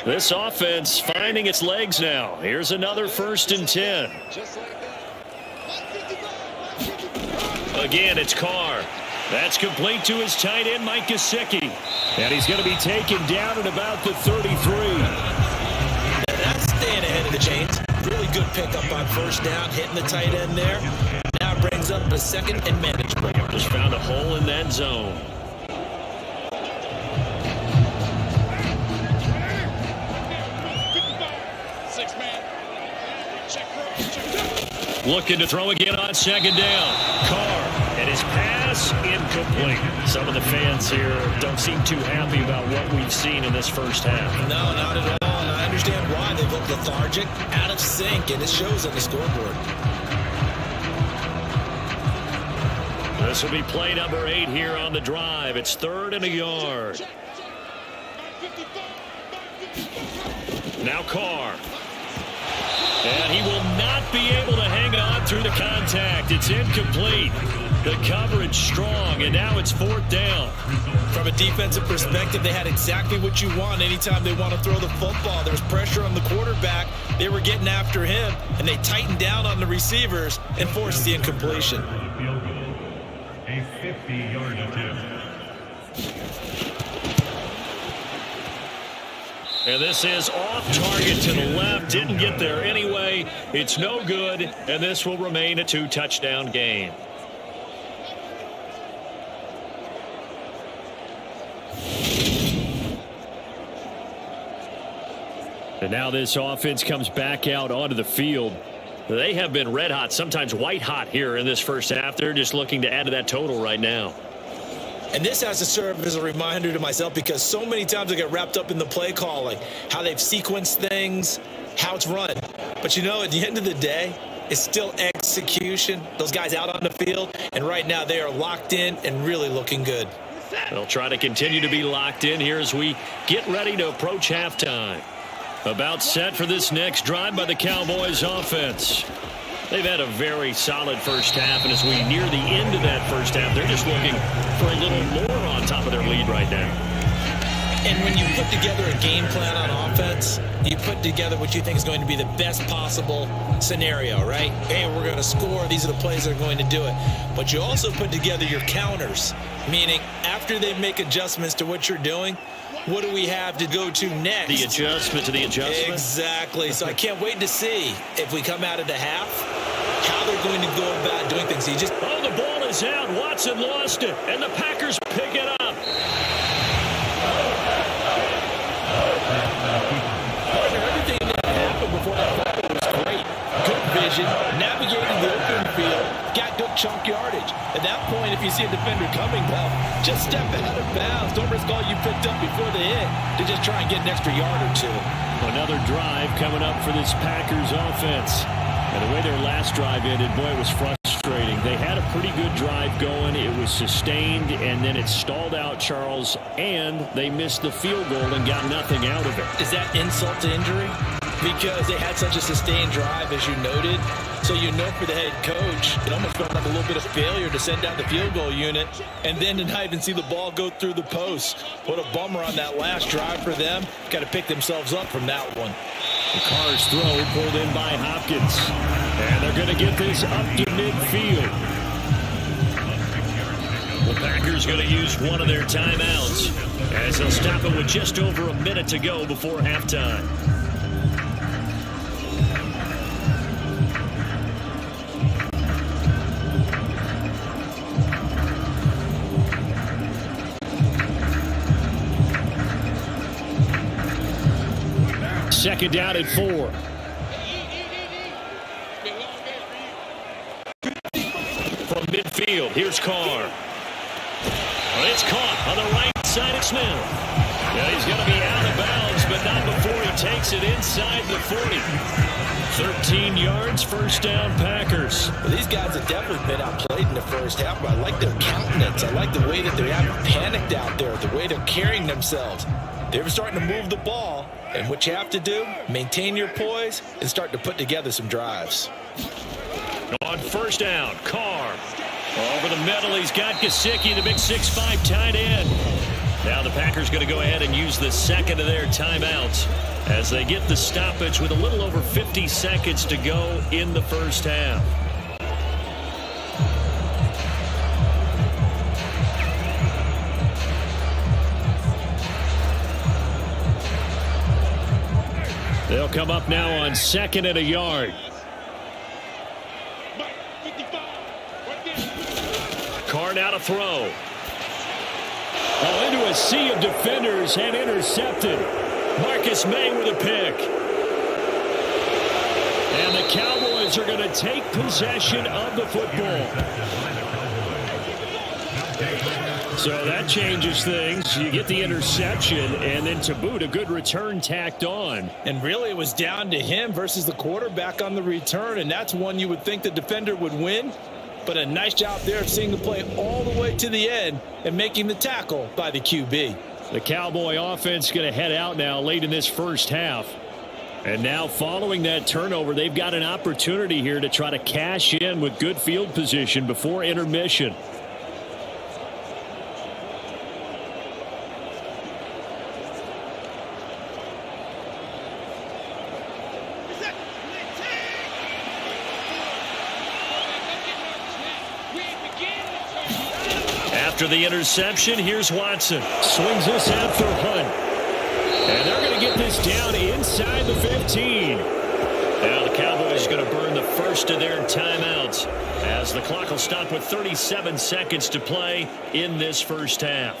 S4: This offense finding its legs now. Here's another 1st and 10. Again, it's Carr. That's complete to his tight end, Mike Gesicki. And he's going to be taken down at about the 33.
S5: That's staying ahead of the chains. Really good pickup on first down, hitting the tight end there. Now brings up a second and manageable.
S4: Just found a hole in that zone. Looking to throw again on second down. Carr, and his pass incomplete. Some of the fans here don't seem too happy about what we've seen in this first half.
S5: No, not at all, and I understand why. They look lethargic, out of sync, and it shows on the scoreboard.
S4: This will be play number 8 here on the drive. It's 3rd and a yard. Now Carr. And he will not be able to hang on through the contact. It's incomplete. The coverage strong, and now it's 4th down.
S5: From a defensive perspective, they had exactly what you want anytime they want to throw the football. There's pressure on the quarterback. They were getting after him, and they tightened down on the receivers and forced the incompletion.
S6: A 50-yard attempt.
S4: And this is off target to the left. Didn't get there anyway. It's no good, and this will remain a 2-touchdown game. And now this offense comes back out onto the field. They have been red hot, sometimes white hot here in this first half. They're just looking to add to that total right now.
S5: And this has to serve as a reminder to myself because so many times I get wrapped up in the play calling, how they've sequenced things, how it's run. But, you know, at the end of the day, it's still execution. Those guys out on the field, and right now they are locked in and really looking good.
S4: They'll try to continue to be locked in here as we get ready to approach halftime. About set for this next drive by the Cowboys offense. They've had a very solid first half, and as we near the end of that first half, they're just looking for a little more on top of their lead right now.
S5: And when you put together a game plan on offense, you put together what you think is going to be the best possible scenario, right? Hey, we're going to score. These are the plays that are going to do it. But you also put together your counters, meaning after they make adjustments to what you're doing, what do we have to go to next?
S4: The adjustment to the adjustment?
S5: Exactly. So I can't wait to see if we come out of the half, how they're going to go about doing things.
S4: Oh, the ball is out. Watson lost it, and the Packers pick it up.
S5: Everything that happened before that fumble was great. Good vision, navigating the open field, got good chunk yardage. At that point, if you see a defender coming, well, just step out of bounds. Don't risk all you picked up before the hit to just try and get an extra yard or two.
S4: Another drive coming up for this Packers offense. And the way their last drive ended, boy, it was frustrating. They had a pretty good drive going. It was sustained, and then it stalled out, Charles, and they missed the field goal and got nothing out of it.
S5: Is that insult to injury? Because they had such a sustained drive, as you noted. So you know for the head coach, it almost felt like a little bit of failure to send down the field goal unit and then to not even see the ball go through the post. What a bummer on that last drive for them. Got to pick themselves up from that one.
S4: The Carr's throw pulled in by Hopkins. And they're going to get this up to midfield. The Packers going to use one of their timeouts as they'll stop it with just over a minute to go before halftime. second down and 4. From midfield, here's Carr. Well, it's caught on the right side of Smith. Yeah, he's going to be out of bounds, but not before he takes it inside the 40. 13 yards, first down, Packers.
S5: Well, these guys have definitely been outplayed in the first half, but I like their countenance. I like the way that they haven't panicked out there, the way they're carrying themselves. They're starting to move the ball, and what you have to do, maintain your poise and start to put together some drives.
S4: On first down, Carr. Over the middle, he's got Gesicki, the big 6'5" tight end. Now the Packers going to go ahead and use the second of their timeouts as they get the stoppage with a little over 50 seconds to go in the first half. They'll come up now on second and a yard. Carr now to throw. Into a sea of defenders and intercepted. Marcus May with a pick. And the Cowboys are going to take possession of the football. So that changes things. You get the interception, and then to boot, a good return tacked on.
S5: And really, it was down to him versus the quarterback on the return, and that's one you would think the defender would win. But a nice job there of seeing the play all the way to the end and making the tackle by the QB.
S4: The Cowboy offense going to head out now late in this first half. And now following that turnover, they've got an opportunity here to try to cash in with good field position before intermission. After the interception, here's Watson. Swings this out for Hunt. And they're going to get this down inside the 15. Now the Cowboys are going to burn the first of their timeouts as the clock will stop with 37 seconds to play in this first half.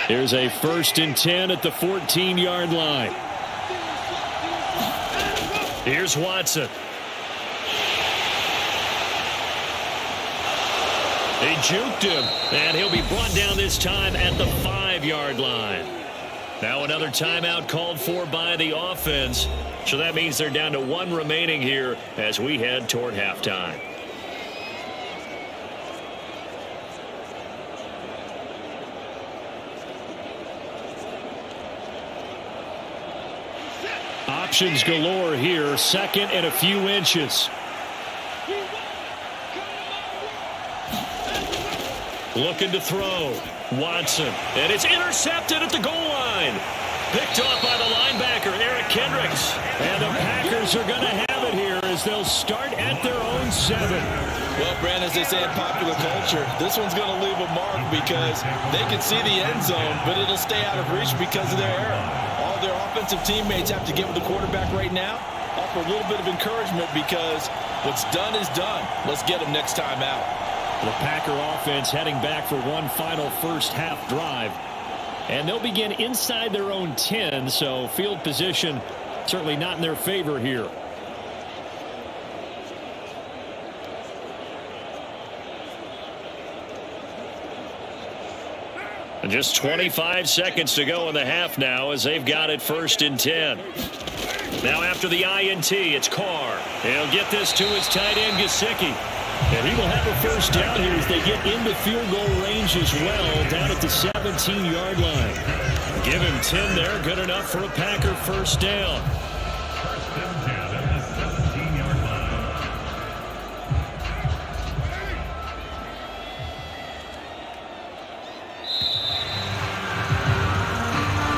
S4: Here's a 1st and 10 at the 14-yard line. Here's Watson. They juked him, and he'll be brought down this time at the 5-yard line. Now another timeout called for by the offense. So that means they're down to 1 remaining here as we head toward halftime. Options galore here. Second and a few inches. Looking to throw. Watson. And it's intercepted at the goal line. Picked off by the linebacker, Eric Kendricks. And the Packers are going to have it here as they'll start at their own 7.
S5: Well, Brandon, as they say in popular culture, this one's going to leave a mark because they can see the end zone, but it'll stay out of reach because of their error. All their offensive teammates have to get with the quarterback right now, offer a little bit of encouragement because what's done is done. Let's get them next time out.
S4: The Packer offense heading back for one final first half drive. And they'll begin inside their own 10, so field position certainly not in their favor here. And just 25 seconds to go in the half now as they've got it 1st and 10. Now after the INT, it's Carr. He'll get this to his tight end, Gesicki. And he will have a first down here as they get into field goal range as well, down at the 17-yard line. Give him 10 there, good enough for a Packer first down.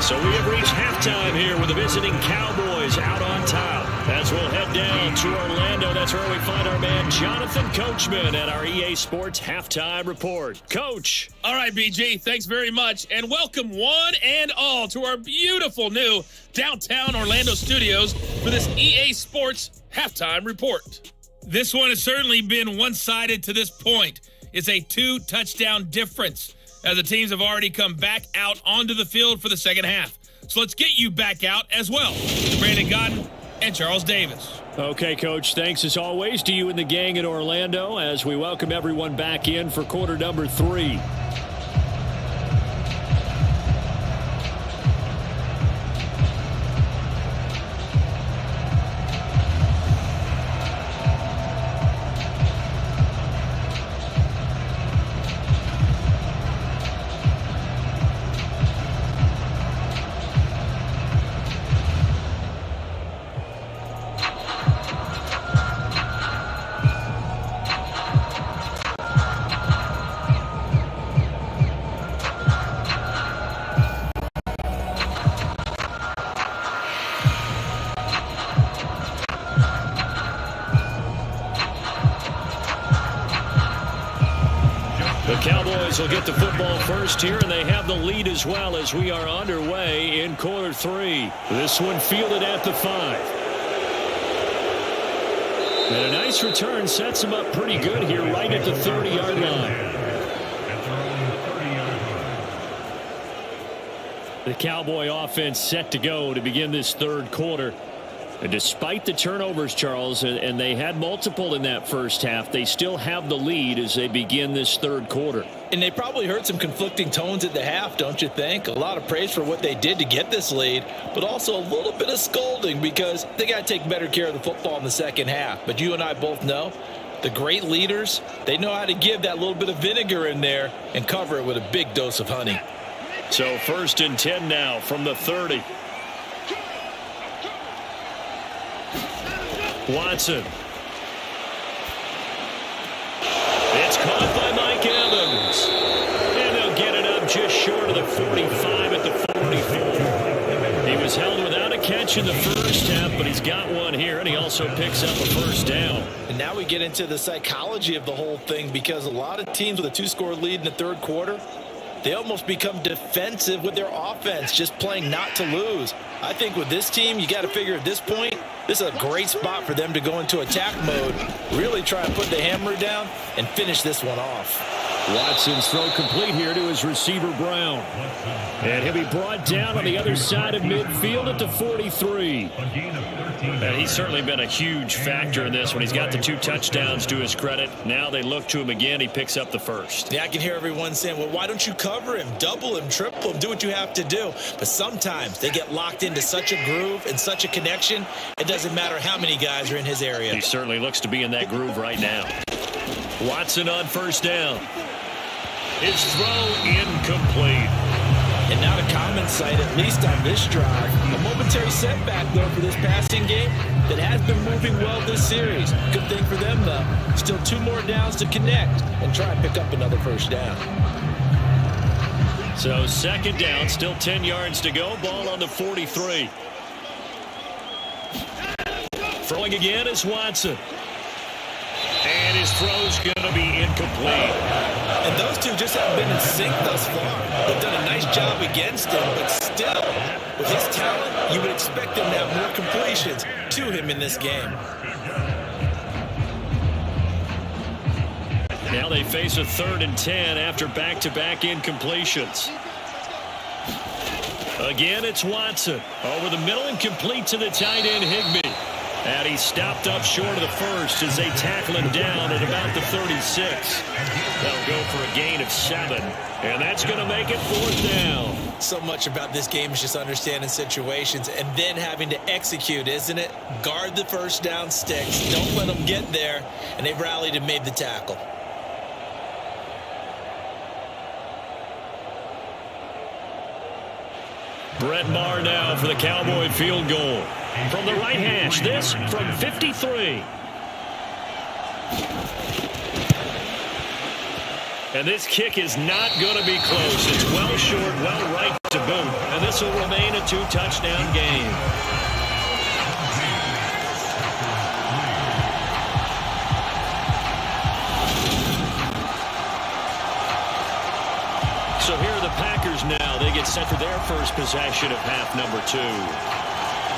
S4: So we have reached halftime here with the visiting Cowboys out on top. As we'll head down to Orlando, that's where we find our man Jonathan Coachman at our EA Sports Halftime Report. Coach.
S7: All right, BG, thanks very much. And welcome one and all to our beautiful new downtown Orlando studios for this EA Sports Halftime Report. This one has certainly been one-sided to this point. It's a 2-touchdown difference as the teams have already come back out onto the field for the second half. So let's get you back out as well. Brandon Godden and Charles Davis.
S4: Okay, Coach, thanks as always to you and the gang in Orlando as we welcome everyone back in for quarter number 3. Cowboys will get the football first here, and they have the lead as well as we are underway in quarter 3. This one fielded at the 5. And a nice return sets them up pretty good here right at the 30-yard line. The Cowboy offense set to go to begin this third quarter. And despite the turnovers, Charles, and they had multiple in that first half, they still have the lead as they begin this third quarter.
S5: And they probably heard some conflicting tones at the half, don't you think? A lot of praise for what they did to get this lead, but also a little bit of scolding because they got to take better care of the football in the second half. But you and I both know the great leaders, they know how to give that little bit of vinegar in there and cover it with a big dose of honey.
S4: So 1st and 10 now from the 30. Watson. It's caught by Mike Evans. And they'll get it up just short of the 45 at the 44. He was held without a catch in the first half, but he's got one here, and he also picks up a first down.
S5: And now we get into the psychology of the whole thing because a lot of teams with a 2-score lead in the third quarter, they almost become defensive with their offense, just playing not to lose. I think with this team, you got to figure at this point, this is a great spot for them to go into attack mode, really try and put the hammer down and finish this one off.
S4: Watson's throw complete here to his receiver, Brown. And he'll be brought down on the other side of midfield at the 43. And he's certainly been a huge factor in this when he's got the 2 touchdowns to his credit. Now they look to him again. He picks up the first.
S5: Yeah, I can hear everyone saying, well, why don't you cover him, double him, triple him, do what you have to do. But sometimes they get locked into such a groove and such a connection, it doesn't matter how many guys are in his area.
S4: He certainly looks to be in that groove right now. Watson on first down. His throw incomplete.
S5: And not a common sight, at least on this drive. A momentary setback, though, for this passing game that has been moving well this series. Good thing for them, though. Still 2 more downs to connect and try and pick up another first down.
S4: So 2nd down, still 10 yards to go. Ball on the 43. Throwing again is Watson. And his throw's going to be incomplete.
S5: And those two just haven't been in sync thus far. They've done a nice job against him, but still, with his talent, you would expect them to have more completions to him in this game.
S4: Now they face a 3rd and 10 after back-to-back incompletions. Again, it's Watson. Over the middle and complete to the tight end, Higbee. And he's stopped up short of the first as they tackle him down at about the 36. They'll go for a gain of 7. And that's going to make it 4th down.
S5: So much about this game is just understanding situations and then having to execute, isn't it? Guard the first down sticks. Don't let them get there. And they've rallied and made the tackle.
S4: Brett Maher now for the Cowboy field goal. From the right hash, this from 53. And this kick is not going to be close. It's well short, well right to boot. And this will remain a 2-touchdown game. So here are the Packers now. They get set for their first possession of half number 2.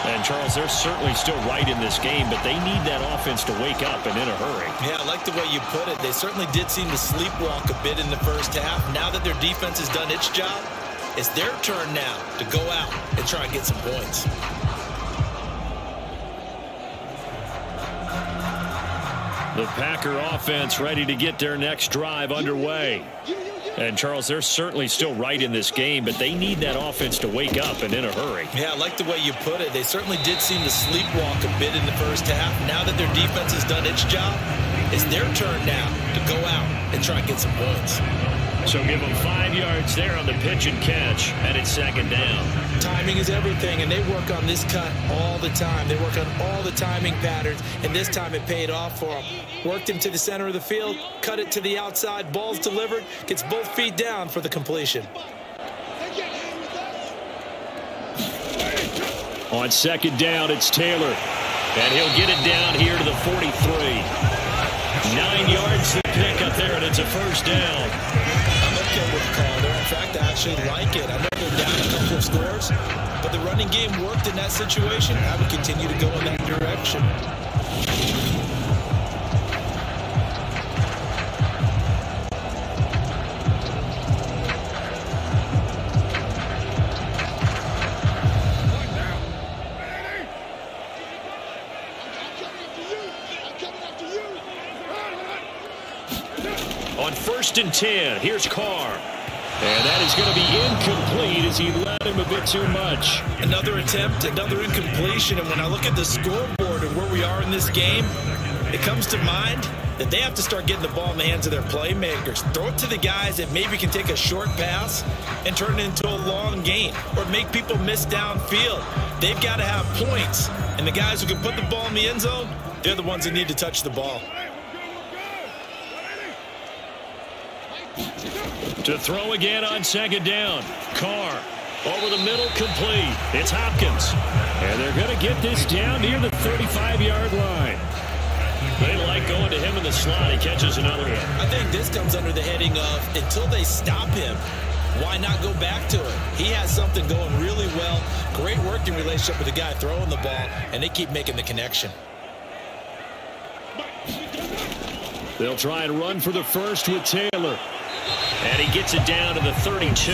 S4: And, Charles, they're certainly still right in this game, but they need that offense to wake up and in a hurry.
S5: Yeah, I like the way you put it. They certainly did seem to sleepwalk a bit in the first half. Now that their defense has done its job, it's their turn now to go out and try and get some points.
S4: The Packer offense ready to get their next drive underway. And, Charles, they're certainly still right in this game, but they need that offense to wake up and in a hurry.
S5: Yeah, I like the way you put it. They certainly did seem to sleepwalk a bit in the first half. Now that their defense has done its job, it's their turn now to go out and try and get some points.
S4: So give them 5 yards there on the pitch and catch, and it's second down.
S5: Timing is everything, and they work on this cut all the time. They work on all the timing patterns, and this time it paid off for them. Worked him to the center of the field, cut it to the outside, ball's delivered, gets both feet down for the completion.
S4: On second down, it's Taylor, and he'll get it down here to the 43. 9 yards to pick up there, and it's a first down.
S5: I'm okay with the call there. In fact, I actually like it. I know they're down a couple of scores, but the running game worked in that situation. I would continue to go in that direction.
S4: On 1st and 10, here's Carr. And that is going to be incomplete as he led him a bit too much.
S5: Another attempt, another incompletion, and when I look at the scoreboard and where we are in this game, it comes to mind that they have to start getting the ball in the hands of their playmakers. Throw it to the guys that maybe can take a short pass and turn it into a long gain or make people miss downfield. They've got to have points, and the guys who can put the ball in the end zone, they're the ones that need to touch the ball.
S4: To throw again on second down. Carr over the middle, complete. It's Hopkins. And they're going to get this down near the 35-yard line. They like going to him in the slot. He catches another one.
S5: I think this comes under the heading of until they stop him, why not go back to it? He has something going really well. Great working relationship with the guy throwing the ball, and they keep making the connection.
S4: They'll try and run for the first with Taylor. And he gets it down to the 32.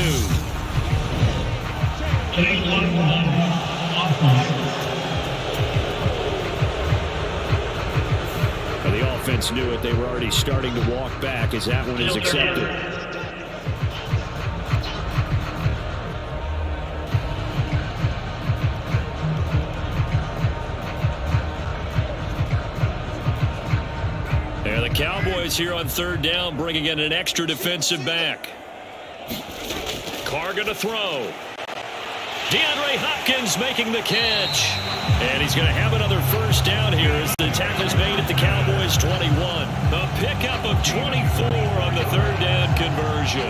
S4: And the offense knew it. They were already starting to walk back as that one is accepted. And the Cowboys here on third down, bringing in an extra defensive back. Carr going to throw. DeAndre Hopkins making the catch. And he's going to have another first down here as the tackle's made at the Cowboys 21. A pickup of 24 on the third down conversion.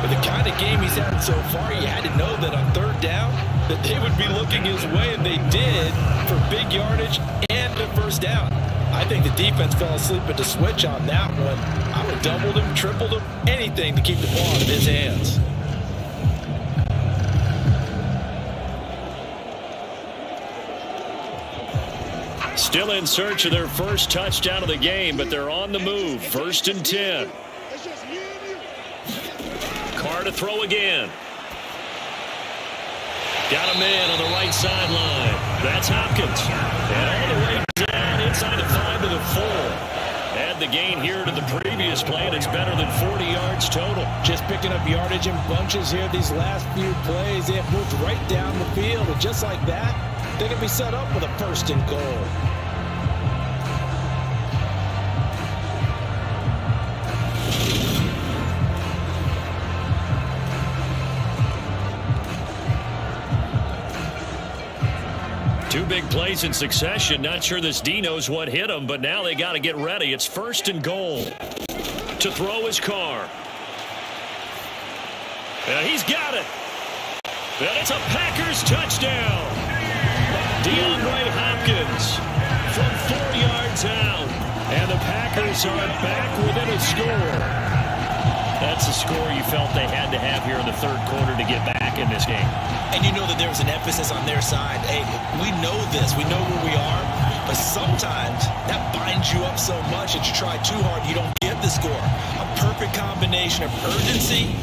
S5: With the kind of game he's had so far, you had to know that on third down that they would be looking his way, and they did for big yardage and a first down. I think the defense fell asleep at the switch on that one. I would have doubled him, tripled him, anything to keep the ball in his hands.
S4: Still in search of their first touchdown of the game, but they're on the move. 1st and 10. Carr to throw again. Got a man on the right sideline. That's Hopkins. And all the way down inside the 5 to the 4. Add the gain here to the previous play, and it's better than 40 yards total.
S5: Just picking up yardage in bunches here these last few plays. They have moved right down the field, and just like that, they can be set up with a 1st and goal.
S4: Two big plays in succession. Not sure this D knows what hit him, but now they got to get ready. It's 1st and goal. To throw his Carr. And he's got it. And it's a Packers touchdown. DeAndre Hopkins from 4 yards out. And the Packers are back within a score. That's a score you felt they had to have here in the third quarter to get back. back in this game.
S5: And you know that there's an emphasis on their side. Hey, we know this. We know where we are. But sometimes that binds you up so much that you try too hard, you don't get the score. A perfect combination of urgency,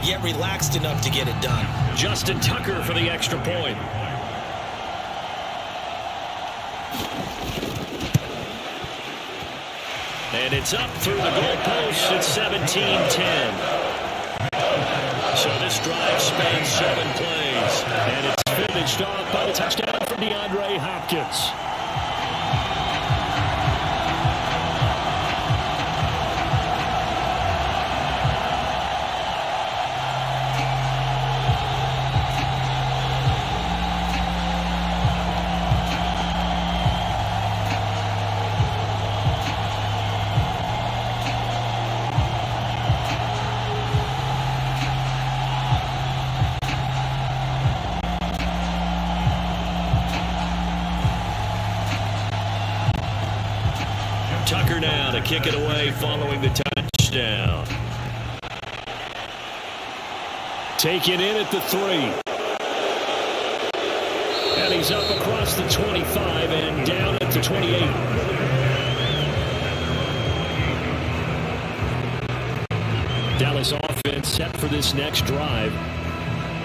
S5: yet relaxed enough to get it done.
S4: Justin Tucker for the extra point. And it's up through the goalpost. It's 17-10. So this drive spans 7 plays. And it's finished off by a touchdown from DeAndre Hopkins. Tucker now to kick it away following the touchdown. Taken in at the 3. And he's up across the 25 and down at the 28. Dallas offense set for this next drive.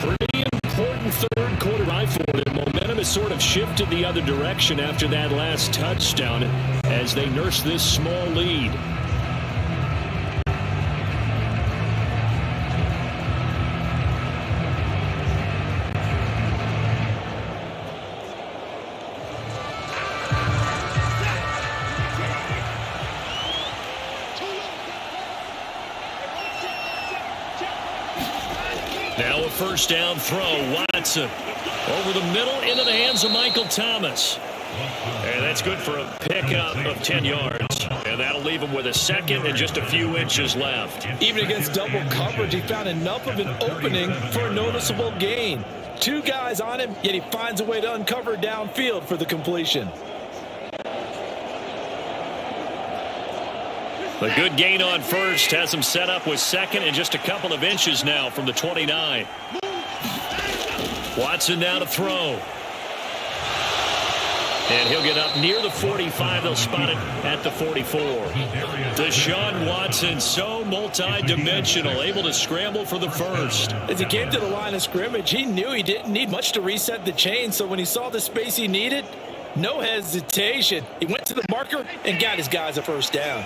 S4: Pretty important third quarter drive for them. Momentum has sort of shifted the other direction after that last touchdown as they nurse this small lead. Now a first down throw. Watson over the middle into the hands of Michael Thomas. And that's good for a pickup of 10 yards. And that'll leave him with a second and just a few inches left.
S5: Even against double coverage, he found enough of an opening for a noticeable gain. 2 guys on him, yet he finds a way to uncover downfield for the completion.
S4: A good gain on first has him set up with second and just a couple of inches now from the 29. Watson now to throw. And he'll get up near the 45. They'll spot it at the 44. Deshaun Watson, so multi-dimensional, able to scramble for the first.
S5: As he came to the line of scrimmage, he knew he didn't need much to reset the chain. So when he saw the space he needed, no hesitation. He went to the marker and got his guys a first down.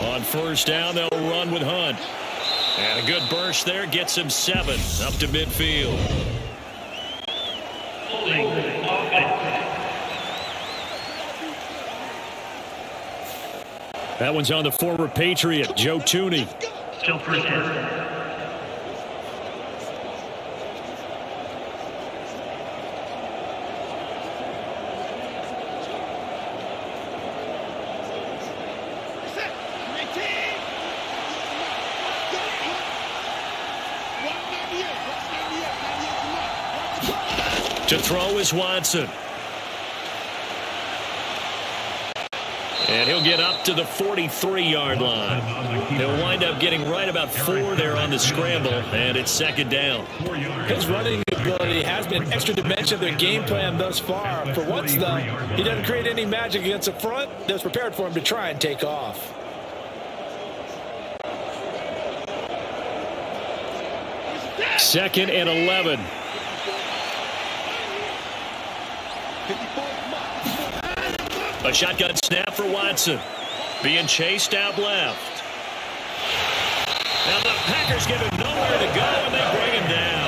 S4: On first down, they'll run with Hunt. And a good burst there gets him 7 up to midfield. That one's on the former Patriot, Joe Tooney.
S6: Still first down.
S4: To throw is Watson. And he'll get up to the 43-yard line. He'll wind up getting right about 4 there on the scramble, and it's second down.
S5: His running ability has been an extra dimension of their game plan thus far. For once, though, he doesn't create any magic against the front that's prepared for him to try and take off.
S4: Second and 11. A shotgun snap for Watson. Being chased out left. Now the Packers give him nowhere to go, and they bring him down.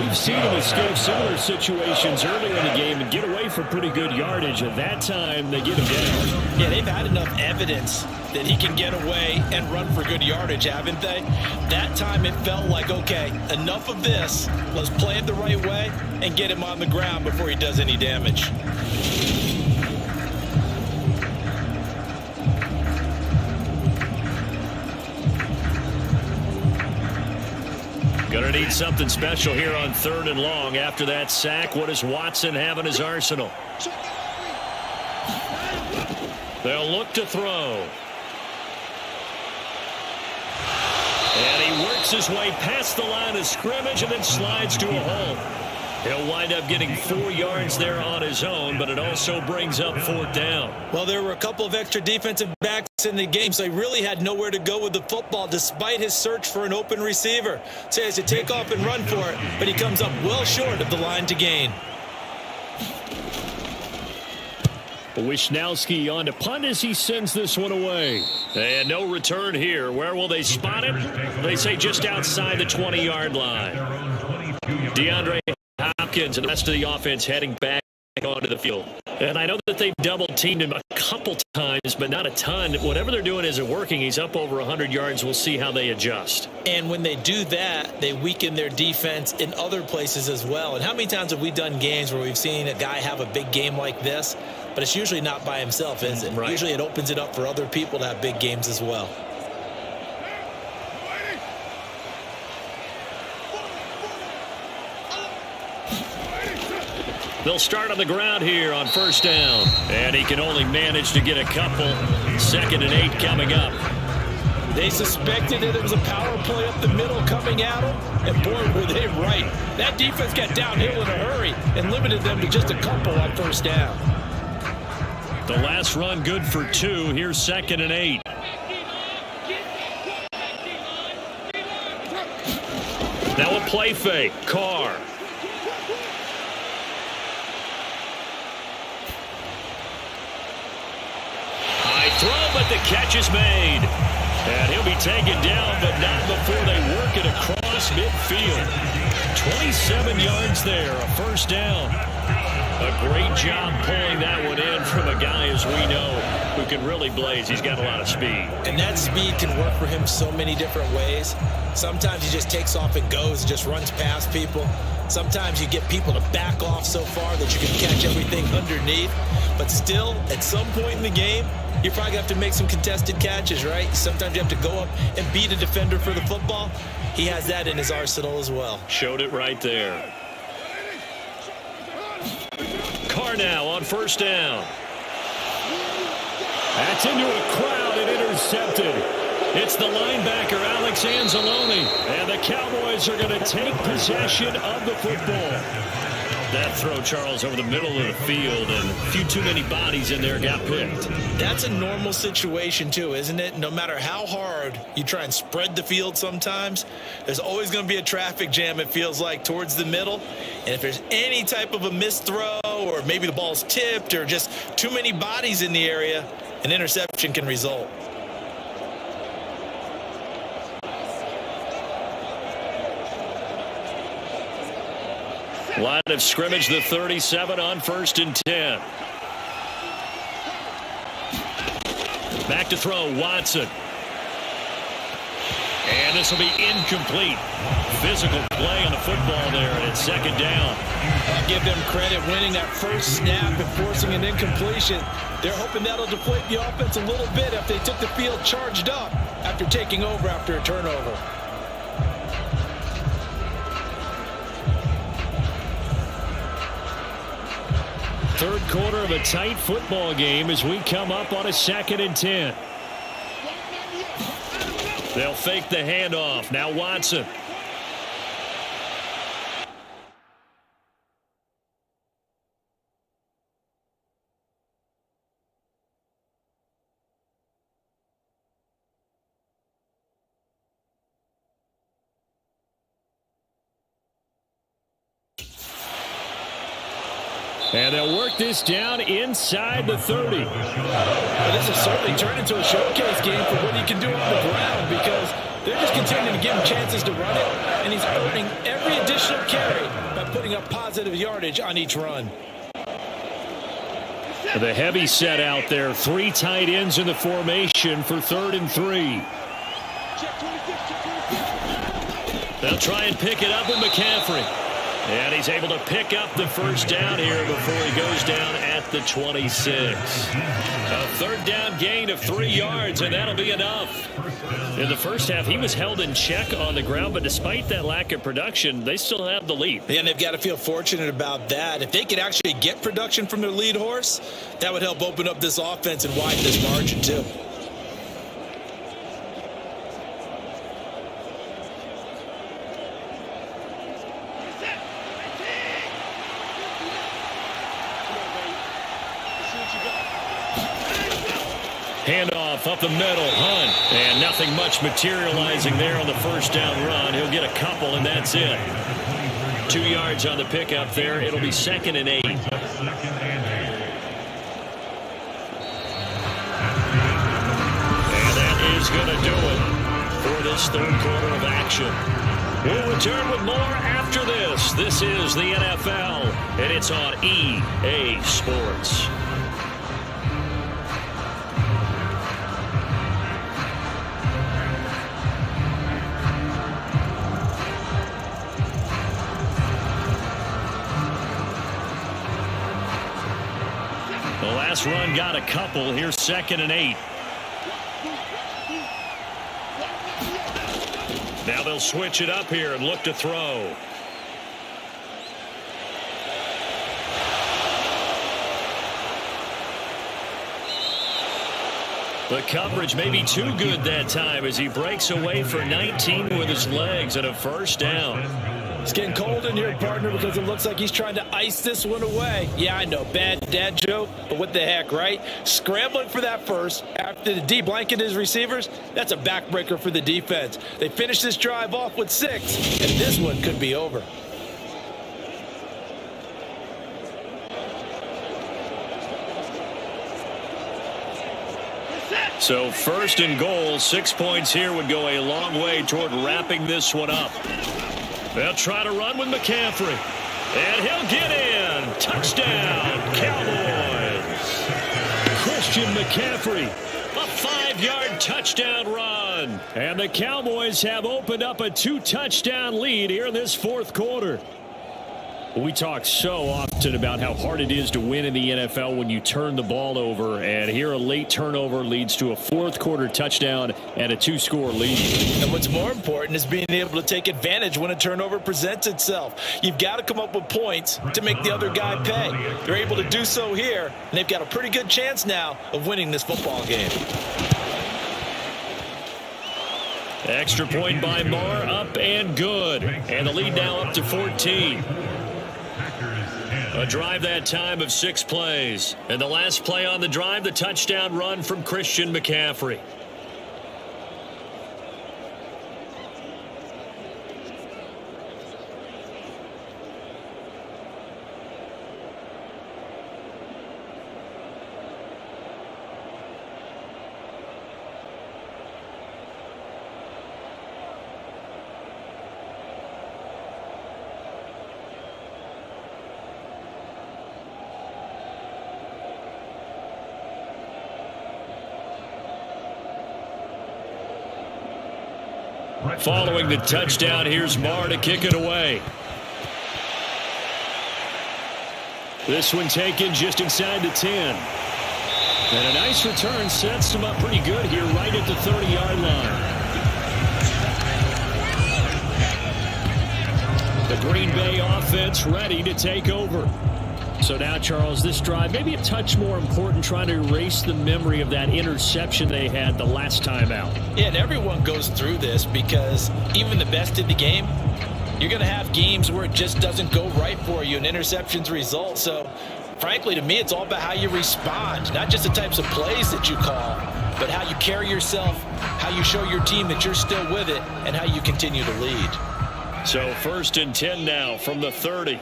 S4: We've seen him escape similar situations earlier in the game and get away for pretty good yardage. At that time, they get him down.
S5: Yeah, they've had enough evidence that he can get away and run for good yardage, haven't they? That time it felt like, okay, enough of this. Let's play it the right way and get him on the ground before he does any damage.
S4: Gonna need something special here on 3rd and long. After that sack, what does Watson have in his arsenal? They'll look to throw. And he works his way past the line of scrimmage and then slides to a hole. He'll wind up getting 4 yards there on his own, but it also brings up 4th down.
S5: Well, there were a couple of extra defensive backs in the game, so he really had nowhere to go with the football despite his search for an open receiver. So he has to take off and run for it, but he comes up well short of the line to gain.
S4: Wisnowski on to punt as he sends this one away. And no return here. Where will they spot him? They say just outside the 20-yard line. DeAndre Hopkins and the rest of the offense heading back onto the field. And I know that they've double-teamed him a couple times, but not a ton. Whatever they're doing isn't working. He's up over 100 yards. We'll see how they adjust.
S5: And when they do that, they weaken their defense in other places as well. And how many times have we done games where we've seen a guy have a big game like this? But it's usually not by himself, is it?
S4: Right.
S5: Usually it opens it up for other people to have big games as well.
S4: They'll start on the ground here on 1st down. And he can only manage to get a couple. 2nd and 8 coming up.
S5: They suspected that it was a power play up the middle coming at them, and boy, were they right. That defense got downhill in a hurry and limited them to just a couple on 1st down.
S4: The last run good for 2. Here's 2nd and 8. Now a play fake. Carr. High throw, but the catch is made. And he'll be taken down, but not before they work it across midfield. 27 yards there, a 1st down. A great job pulling that one in from a guy, as we know, who can really blaze. He's got a lot of speed.
S5: And that speed can work for him so many different ways. Sometimes he just takes off and goes and just runs past people. Sometimes you get people to back off so far that you can catch everything underneath. But still, at some point in the game, you're probably going to have to make some contested catches, right? Sometimes you have to go up and beat a defender for the football. He has that in his arsenal as well.
S4: Showed it right there. Carr now on 1st down. That's into a crowd and intercepted. It's the linebacker, Alex Anzalone. And the Cowboys are going to take possession of the football. That throw, Charles, over the middle of the field, and a few too many bodies in there got picked.
S5: That's a normal situation, too, isn't it? No matter how hard you try and spread the field sometimes, there's always going to be a traffic jam, it feels like, towards the middle. And if there's any type of a missed throw, or maybe the ball's tipped, or just too many bodies in the area, an interception can result.
S4: Line of scrimmage, the 37 on 1st and 10. Back to throw, Watson. And this will be incomplete. Physical play on the football there, and it's 2nd down.
S5: I'll give them credit winning that first snap and forcing an incompletion. They're hoping that'll deflate the offense a little bit if they took the field charged up after taking over after a turnover.
S4: Third quarter of a tight football game as we come up on a 2nd and 10. They'll fake the handoff. Now Watson. And they'll work this down inside the 30.
S5: But this has certainly turned into a showcase game for what he can do on the ground, because they're just continuing to give him chances to run it, and he's earning every additional carry by putting up positive yardage on each run.
S4: The heavy set out there. 3 tight ends in the formation for 3rd and 3. They'll try and pick it up with McCaffrey. And he's able to pick up the first down here before he goes down at the 26. A third down gain of 3 yards, and that'll be enough. In the first half, he was held in check on the ground, but despite that lack of production, they still have the lead.
S5: Yeah, and they've got to feel fortunate about that. If they could actually get production from their lead horse, that would help open up this offense and widen this margin too.
S4: Handoff up the middle, Hunt. And nothing much materializing there on the first down run. He'll get a couple, and that's it. 2 yards on the pickup there. It'll be 2nd and 8. And that is going to do it for this third quarter of action. We'll return with more after this. This is the NFL, and it's on EA Sports. The last run got a couple. Here's 2nd and 8. Now they'll switch it up here and look to throw. The coverage may be too good that time as he breaks away for 19 with his legs and a first down.
S5: It's getting cold in here, partner, because it looks like he's trying to ice this one away. Yeah, I know, bad dad joke, but what the heck, right? Scrambling for that first after the D blanket his receivers, that's a backbreaker for the defense. They finish this drive off with 6, and this one could be over.
S4: So 1st and goal, 6 points here would go a long way toward wrapping this one up. They'll try to run with McCaffrey. And he'll get in. Touchdown, Cowboys. Christian McCaffrey. A 5-yard touchdown run. And the Cowboys have opened up a 2-touchdown lead here in this 4th quarter. We talk so often about how hard it is to win in the NFL when you turn the ball over, and here a late turnover leads to a 4th quarter touchdown and a 2-score lead.
S5: And what's more important is being able to take advantage when a turnover presents itself. You've got to come up with points to make the other guy pay. They're able to do so here, and they've got a pretty good chance now of winning this football game.
S4: Extra point by Marr, up and good. And the lead now up to 14. A drive that time of 6 plays. And the last play on the drive, the touchdown run from Christian McCaffrey. Following the touchdown, here's Marr to kick it away. This one taken just inside the 10. And a nice return sets them up pretty good here right at the 30-yard line. The Green Bay offense ready to take over. So now, Charles, this drive maybe a touch more important, trying to erase the memory of that interception they had the last time out.
S5: Yeah, and everyone goes through this because even the best in the game, you're going to have games where it just doesn't go right for you and interceptions result. So, frankly, to me, it's all about how you respond, not just the types of plays that you call, but how you carry yourself, how you show your team that you're still with it, and how you continue to lead.
S4: So 1st and 10 now from the 30.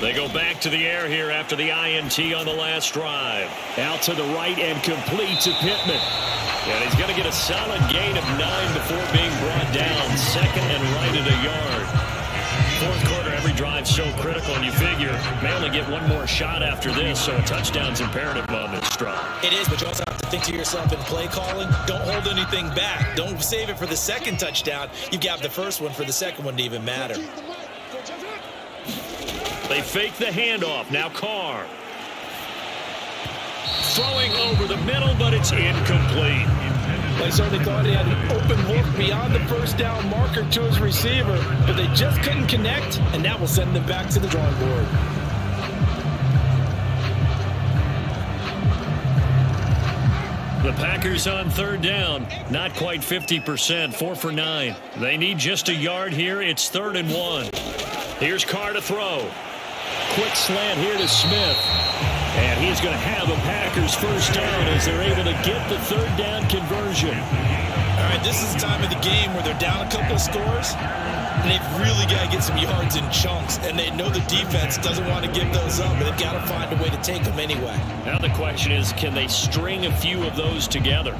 S4: They go back to the air here after the INT on the last drive. Out to the right and complete to Pittman. And he's going to get a solid gain of 9 before being brought down. 2nd and right at a yard. 4th quarter, every drive so critical, and you figure may only get one more shot after this, so a touchdown's imperative on this drive.
S5: It is, but you also have to think to yourself in play calling, don't hold anything back. Don't save it for the second touchdown. You've got the first one for the second one to even matter.
S4: They fake the handoff. Now Carr. Throwing over the middle, but it's incomplete.
S5: They certainly thought he had an open look beyond the first down marker to his receiver, but they just couldn't connect, and that will send them back to the drawing board.
S4: The Packers on third down, not quite 50%, 4 for 9. They need just a yard here. It's 3rd and 1. Here's Carr to throw. Quick slant here to Smith. And he's going to have a Packers first down as they're able to get the third down conversion.
S5: All right, this is the time of the game where they're down a couple of scores, and they've really got to get some yards in chunks, and they know the defense doesn't want to give those up, but they've got to find a way to take them anyway.
S4: Now the question is, can they string a few of those together?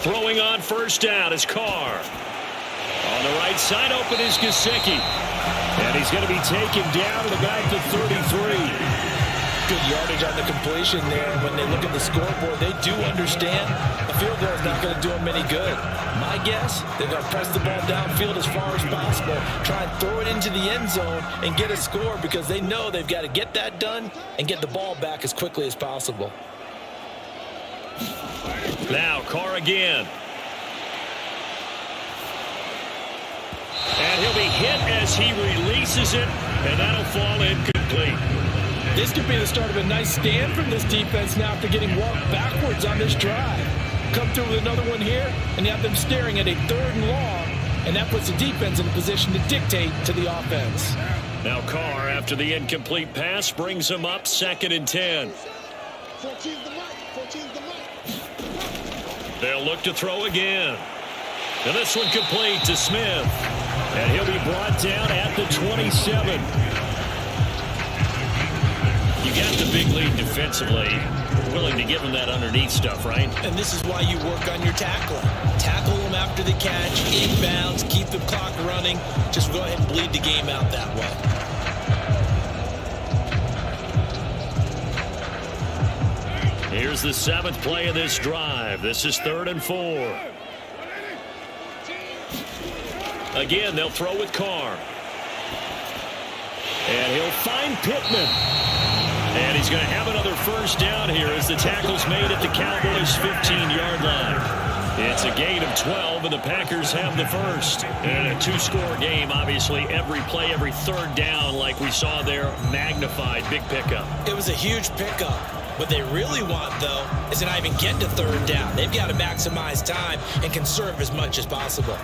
S4: Throwing on first down is Carr. On the right side, open is Gesicki. And he's going to be taken down at about the 33.
S5: Good yardage on the completion there. When they look at the scoreboard, they do understand a field goal is not going to do them any good. My guess, they're going to press the ball downfield as far as possible, try and throw it into the end zone and get a score because they know they've got to get that done and get the ball back as quickly as possible.
S4: Now Carr again. And he'll be hit as he releases it, and that'll fall incomplete.
S5: This could be the start of a nice stand from this defense now after getting walked backwards on this drive. Come through with another one here, and you have them staring at a 3rd and long, and that puts the defense in a position to dictate to the offense.
S4: Now Carr, after the incomplete pass, brings him up 2nd and 10.
S2: 14's the mic. 14's the mic.
S4: They'll look to throw again. And this one complete to Smith. And he'll be brought down at the 27. You got the big lead defensively. Willing to give him that underneath stuff, right?
S5: And this is why you work on your tackling. Tackle them after the catch, inbounds, keep the clock running. Just go ahead and bleed the game out that way.
S4: Here's the 7th play of this drive. This is 3rd and 4. Again, they'll throw with Carr. And he'll find Pittman. And he's going to have another first down here as the tackle's made at the Cowboys' 15-yard line. It's a gain of 12, and the Packers have the first. And a 2-score game, obviously, every play, every third down, like we saw there, magnified. Big pickup.
S5: It was a huge pickup. What they really want, though, is to not even get to 3rd down. They've got to maximize time and conserve as much as possible.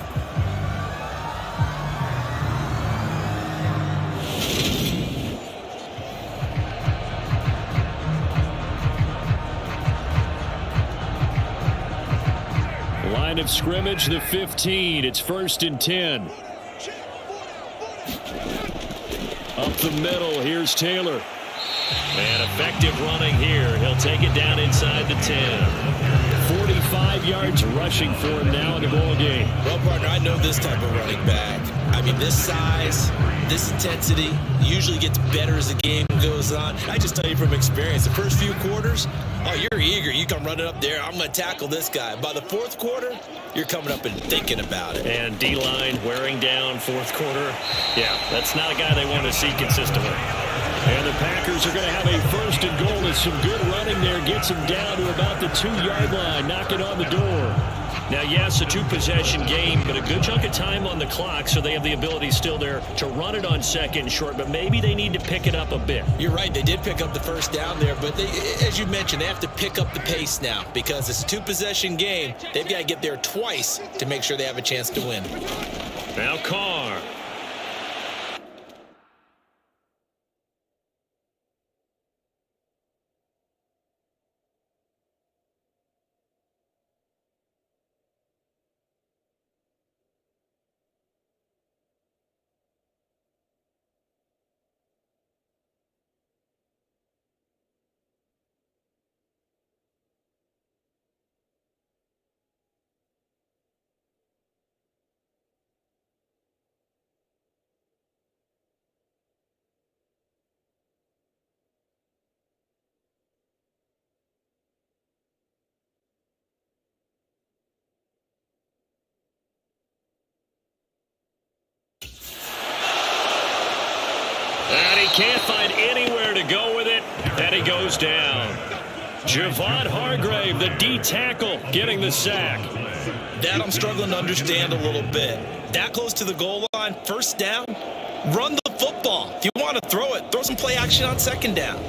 S4: Line of scrimmage, the 15. It's 1st and 10. Up the middle, here's Taylor. And effective running here. He'll take it down inside the 10. 45 yards rushing for him now in the ball game.
S5: Well, partner, I know this type of running back. I mean, this size, this intensity usually gets better as the game goes on. I just tell you from experience, the first few quarters, oh, you're eager. You come running up there. I'm going to tackle this guy. By the 4th quarter, you're coming up and thinking about it.
S4: And D-line wearing down 4th quarter. Yeah, that's not a guy they want to see consistently. And the Packers are going to have a 1st and goal as some good running there gets him down to about the 2-yard line, knocking on the door. Now, yes, a 2-possession game, but a good chunk of time on the clock, so they have the ability still there to run it on 2nd and short, but maybe they need to pick it up a bit.
S5: You're right. They did pick up the first down there, but they, as you mentioned, they have to pick up the pace now because it's a 2-possession game. They've got to get there twice to make sure they have a chance to win.
S4: Now Carr. can't find anywhere to go with it, and he goes down. Javon Hargrave, the D tackle, getting the sack.
S5: That I'm struggling to understand a little bit. That close to the goal line, first down, run the football. If you want to throw it, throw some play action on second down.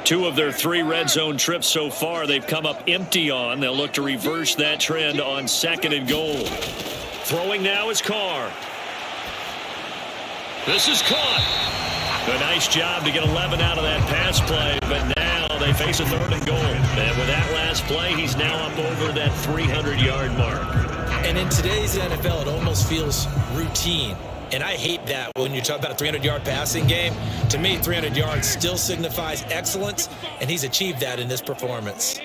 S4: Two of their 3 red zone trips so far, they've come up empty on. They'll look to reverse that trend on 2nd and goal. Throwing now is Carr. This is caught. A nice job to get 11 out of that pass play, but now they face a 3rd and goal. And with that last play, he's now up over that 300-yard mark.
S5: And in today's NFL, it almost feels routine. And I hate that when you talk about a 300-yard passing game. To me, 300 yards still signifies excellence, and he's achieved that in this performance.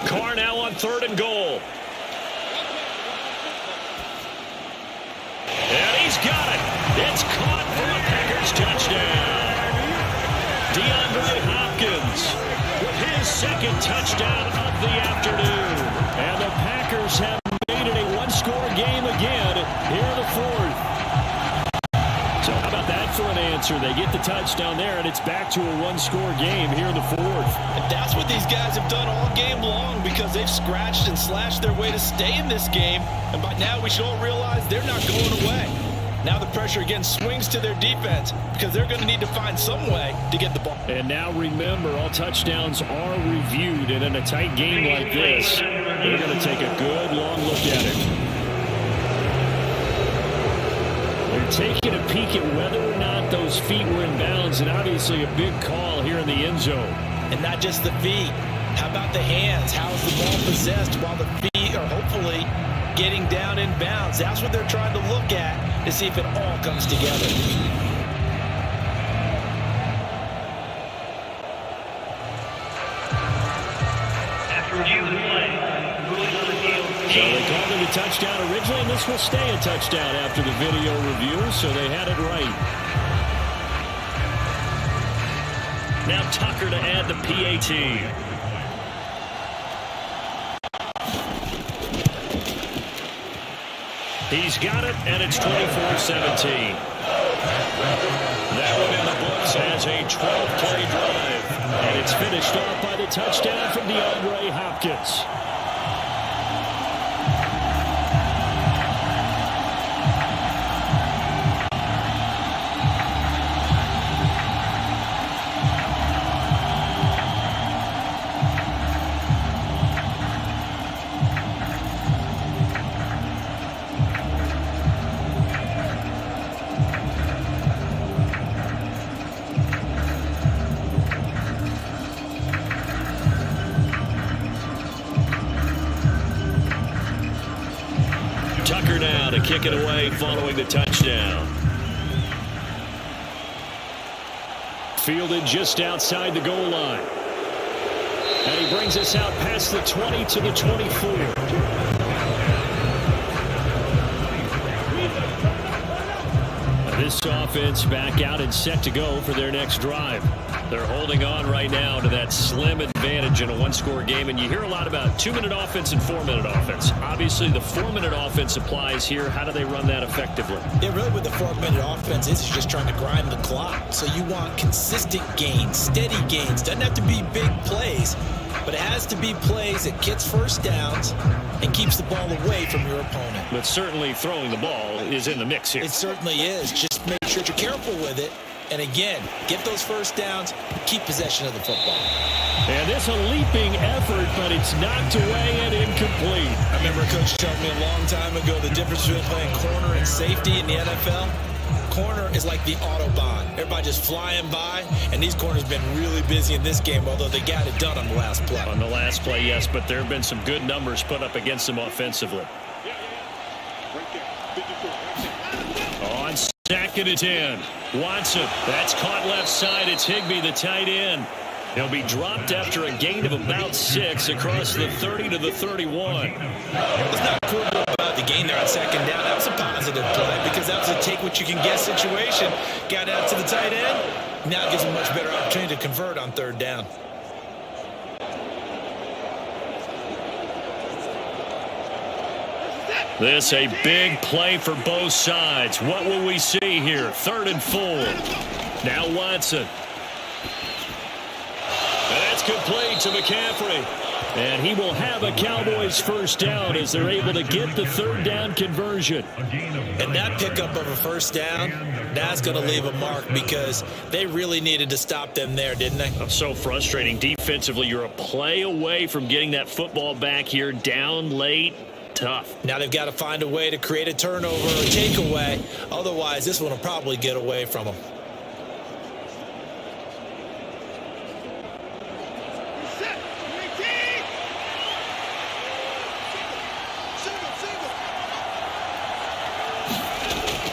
S4: Carr now on 3rd and goal. And he's got it. It's caught for a Packers touchdown. DeAndre Hopkins with his 2nd touchdown of the afternoon. And the Packers have made it a 1-score game again here in the 4th. So how about that for an answer? They get the touchdown there, and it's back to a 1-score game here in the 4th.
S5: And that's what these guys have done all game long because they've scratched and slashed their way to stay in this game. And by now we should all realize they're not going away. Now the pressure again swings to their defense because they're going to need to find some way to get the ball.
S4: And now remember, all touchdowns are reviewed, and in a tight game like this, they're going to take a good long look at it. They're taking a peek at whether or not those feet were in bounds, and obviously a big call here in the end zone.
S5: And not just the feet. How about the hands? How is the ball possessed while the feet are hopefully getting down in bounds? That's what they're trying to look at to see if it all comes together.
S6: After review of the play, ruling on the field.
S4: So they called it a touchdown originally, and this will stay a touchdown after the video review, so they had it right. Now Tucker to add the PAT. He's got it, and it's 24-17. That one in the books as a 12-play drive. And it's finished off by the touchdown from DeAndre Hopkins. Tucker now to kick it away following the touchdown. Fielded just outside the goal line. And he brings us out past the 20 to the 24. This offense back out and set to go for their next drive. They're holding on right now to that slim advantage in a 1-score game, and you hear a lot about 2-minute offense and 4-minute offense. Obviously, the 4-minute offense applies here. How do they run that effectively?
S5: Yeah, really what the 4-minute offense is just trying to grind the clock. So you want consistent gains, steady gains. Doesn't have to be big plays, but it has to be plays that gets first downs and keeps the ball away from your opponent.
S4: But certainly throwing the ball is in the mix here.
S5: It certainly is. Just make sure you're careful with it. And again, get those first downs, keep possession of the football.
S4: And it's a leaping effort, but it's knocked away and incomplete.
S5: I remember a coach telling me a long time ago the difference between playing corner and safety in the NFL. Corner is like the Autobahn. Everybody just flying by, and these corners have been really busy in this game, although they got it done on the last play.
S4: On the last play, yes, but there have been some good numbers put up against them offensively. On 2nd and 10. Watson, that's caught left side. It's Higbee, the tight end. He'll be dropped after a gain of about 6 across the 30 to the 31.
S5: What's not cool about the gain there on second down, that was a positive play because that was a take-what-you-can-get situation. Got out to the tight end. Now it gives him a much better opportunity to convert on third down.
S4: This a big play for both sides. What will we see here? 3rd and 4. Now Watson. That's complete to McCaffrey. And he will have a Cowboys first down as they're able to get the 3rd down conversion.
S5: And that pickup of a first down, that's going to leave a mark because they really needed to stop them there, didn't they?
S4: So frustrating. Defensively, you're a play away from getting that football back here down late. Tough.
S5: Now they've got to find a way to create a turnover or a takeaway. Otherwise, this one will probably get away from them.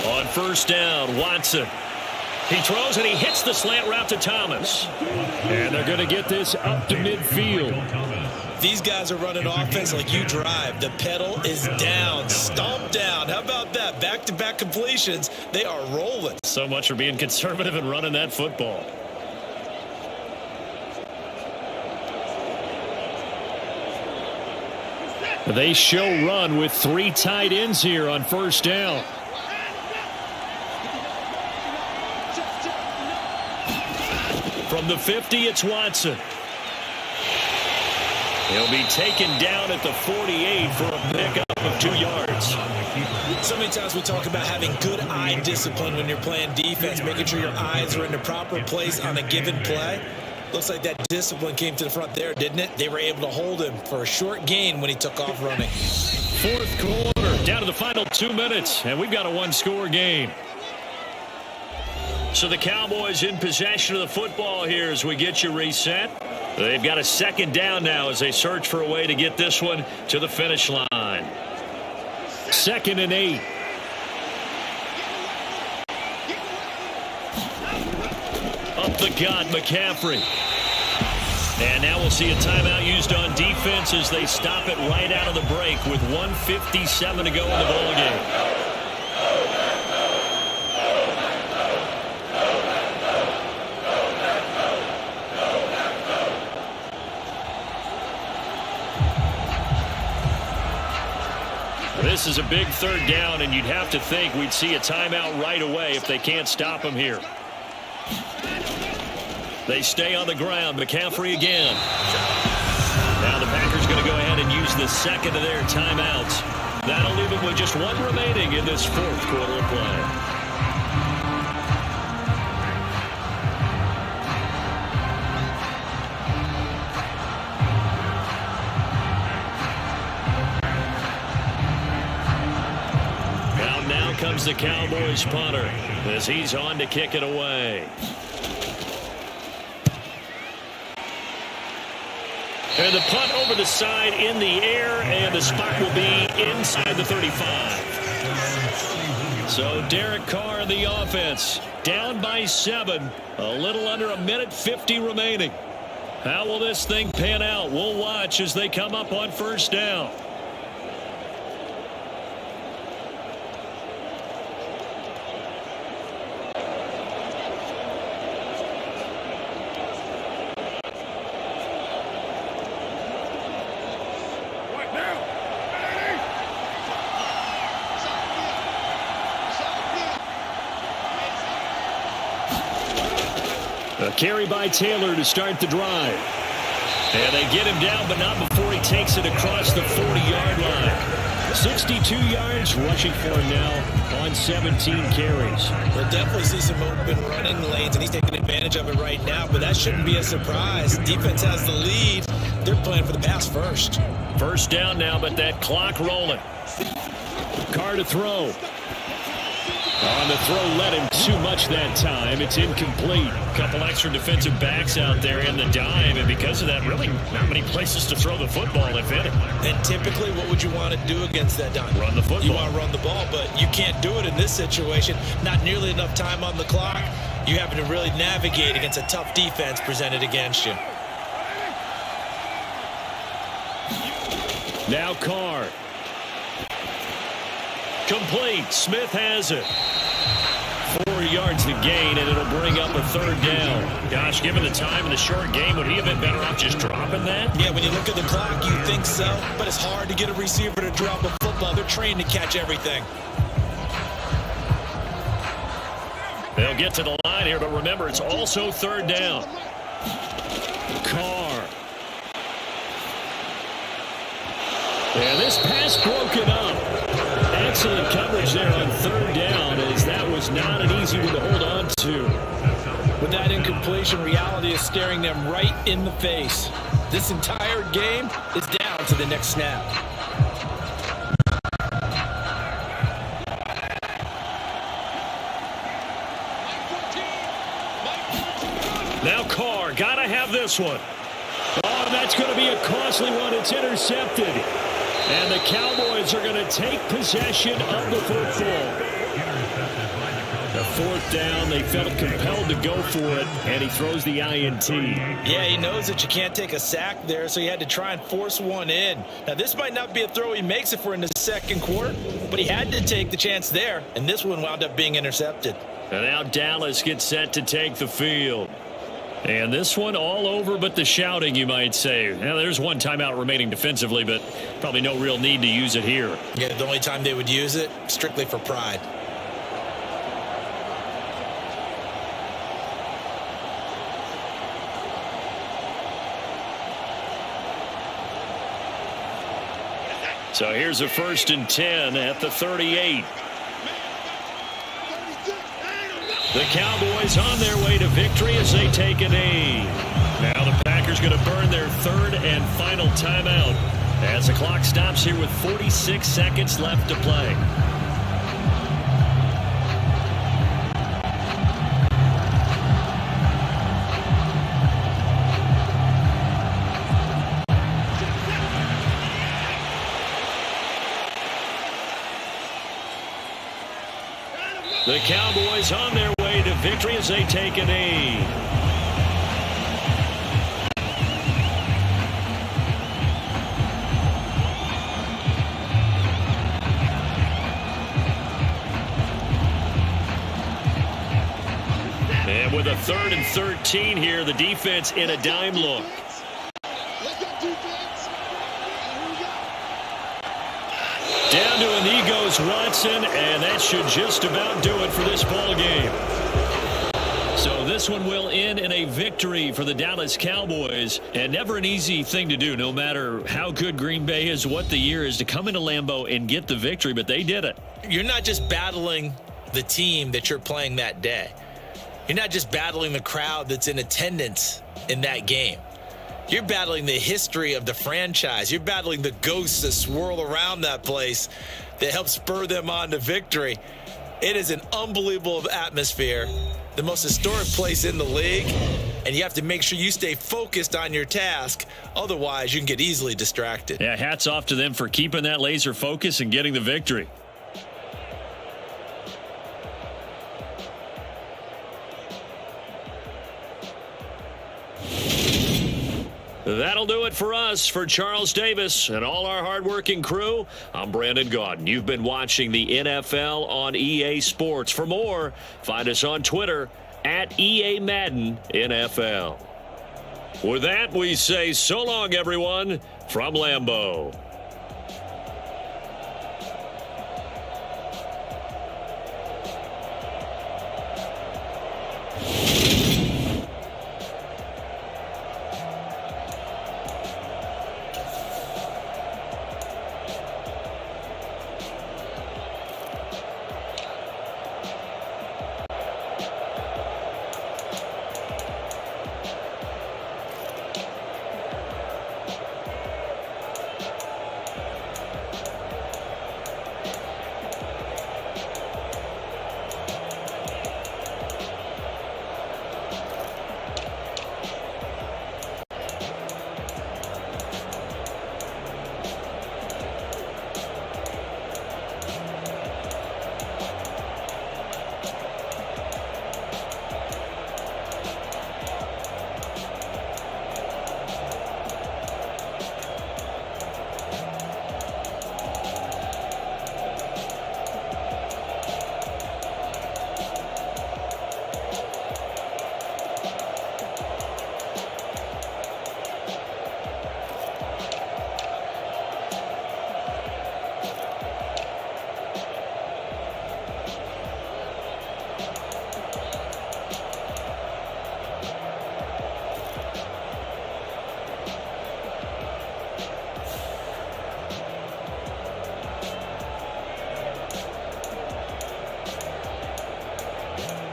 S4: On first down, Watson. He throws and he hits the slant route to Thomas. And they're going to get this up to midfield.
S5: These guys are running offense like you drive. The pedal is down, stomp down. How about that? Back-to-back completions. They are rolling.
S4: So much for being conservative and running that football. They show run with 3 tight ends here on first down. From the 50, it's Watson. He'll be taken down at the 48 for a pickup of 2 yards.
S5: So many times we talk about having good eye discipline when you're playing defense, making sure your eyes are in the proper place on a given play. Looks like that discipline came to the front there, didn't it? They were able to hold him for a short gain when he took off running.
S4: 4th quarter, down to the final 2 minutes, and we've got a 1-score game. So the Cowboys in possession of the football here as we get you reset. They've got a 2nd down now as they search for a way to get this one to the finish line. 2nd and 8. Up the gut, McCaffrey. And now we'll see a timeout used on defense as they stop it right out of the break with 1:57 to go in the ballgame. This is a big 3rd down, and you'd have to think we'd see a timeout right away if they can't stop him here. They stay on the ground. McCaffrey again. Now the Packers going to go ahead and use the 2nd of their timeouts. That'll leave them with just 1 remaining in this 4th quarter of play. Comes the Cowboys punter as he's on to kick it away. And the punt over the side in the air, and the spot will be inside the 35. So Derek Carr in the offense, down by 7, a little under 1:50 remaining. How will this thing pan out? We'll watch as they come up on first down. A carry by Taylor to start the drive. And they get him down, but not before he takes it across the 40-yard line. 62 yards rushing for him now on 17 carries.
S5: We'll definitely see some open running lanes, and he's taking advantage of it right now, but that shouldn't be a surprise. Defense has the lead. They're playing for the pass first.
S4: First down now, but that clock rolling. Carr to throw. On the throw, led him too much that time. It's incomplete. A couple extra defensive backs out there in the dime, and because of that, really not many places to throw the football, if any.
S5: And typically, what would you want to do against that dime?
S4: Run the football.
S5: You want to run the ball, but you can't do it in this situation. Not nearly enough time on the clock. You having to really navigate against a tough defense presented against you.
S4: Now Carr. Complete. Smith has it. 4 yards to gain, and it'll bring up a 3rd down. Gosh, given the time in the short game, would he have been better off just dropping that?
S5: Yeah, when you look at the clock, you think so, but it's hard to get a receiver to drop a football. They're trained to catch everything.
S4: They'll get to the line here, but remember, it's also 3rd down. Carr. And this pass broken up. Excellent coverage there on 3rd down, as that was not an easy one to hold on to.
S5: With that incompletion, reality is staring them right in the face. This entire game is down to the next snap.
S4: Now Carr, gotta have this one. Oh, that's going to be a costly one. It's intercepted. And the Cowboys are going to take possession of the football. The 4th down, they felt compelled to go for it, and he throws the INT.
S5: Yeah, he knows that you can't take a sack there, so he had to try and force one in. Now, this might not be a throw he makes if we're in the 2nd quarter, but he had to take the chance there, and this one wound up being intercepted.
S4: And now Dallas gets set to take the field. And this one all over but the shouting, you might say. Now, there's one timeout remaining defensively, but probably no real need to use it here.
S5: Yeah, the only time they would use it, strictly for pride.
S4: So here's a 1st and 10 at the 38. The Cowboys on their way to victory as they take a knee. Now the Packers going to burn their 3rd and final timeout as the clock stops here with 46 seconds left to play. The Cowboys on their way to victory as they take a knee. And with a 3rd and 13 here, the defense in a dime look. Down to a knee goes Watson, and that should just about do it for this ball game. So this one will end in a victory for the Dallas Cowboys, and never an easy thing to do, no matter how good Green Bay is, what the year is, to come into Lambeau and get the victory, but they did it.
S5: You're not just battling the team that you're playing that day. You're not just battling the crowd that's in attendance in that game. You're battling the history of the franchise. You're battling the ghosts that swirl around that place that help spur them on to victory. It is an unbelievable atmosphere, the most historic place in the league, and you have to make sure you stay focused on your task. Otherwise, you can get easily distracted.
S4: Yeah, hats off to them for keeping that laser focus and getting the victory. That'll do it for us. For Charles Davis and all our hardworking crew, I'm Brandon Gaudin. You've been watching the NFL on EA Sports. For more, find us on Twitter at EA Madden NFL. With that, we say so long, everyone, from Lambeau.
S7: it.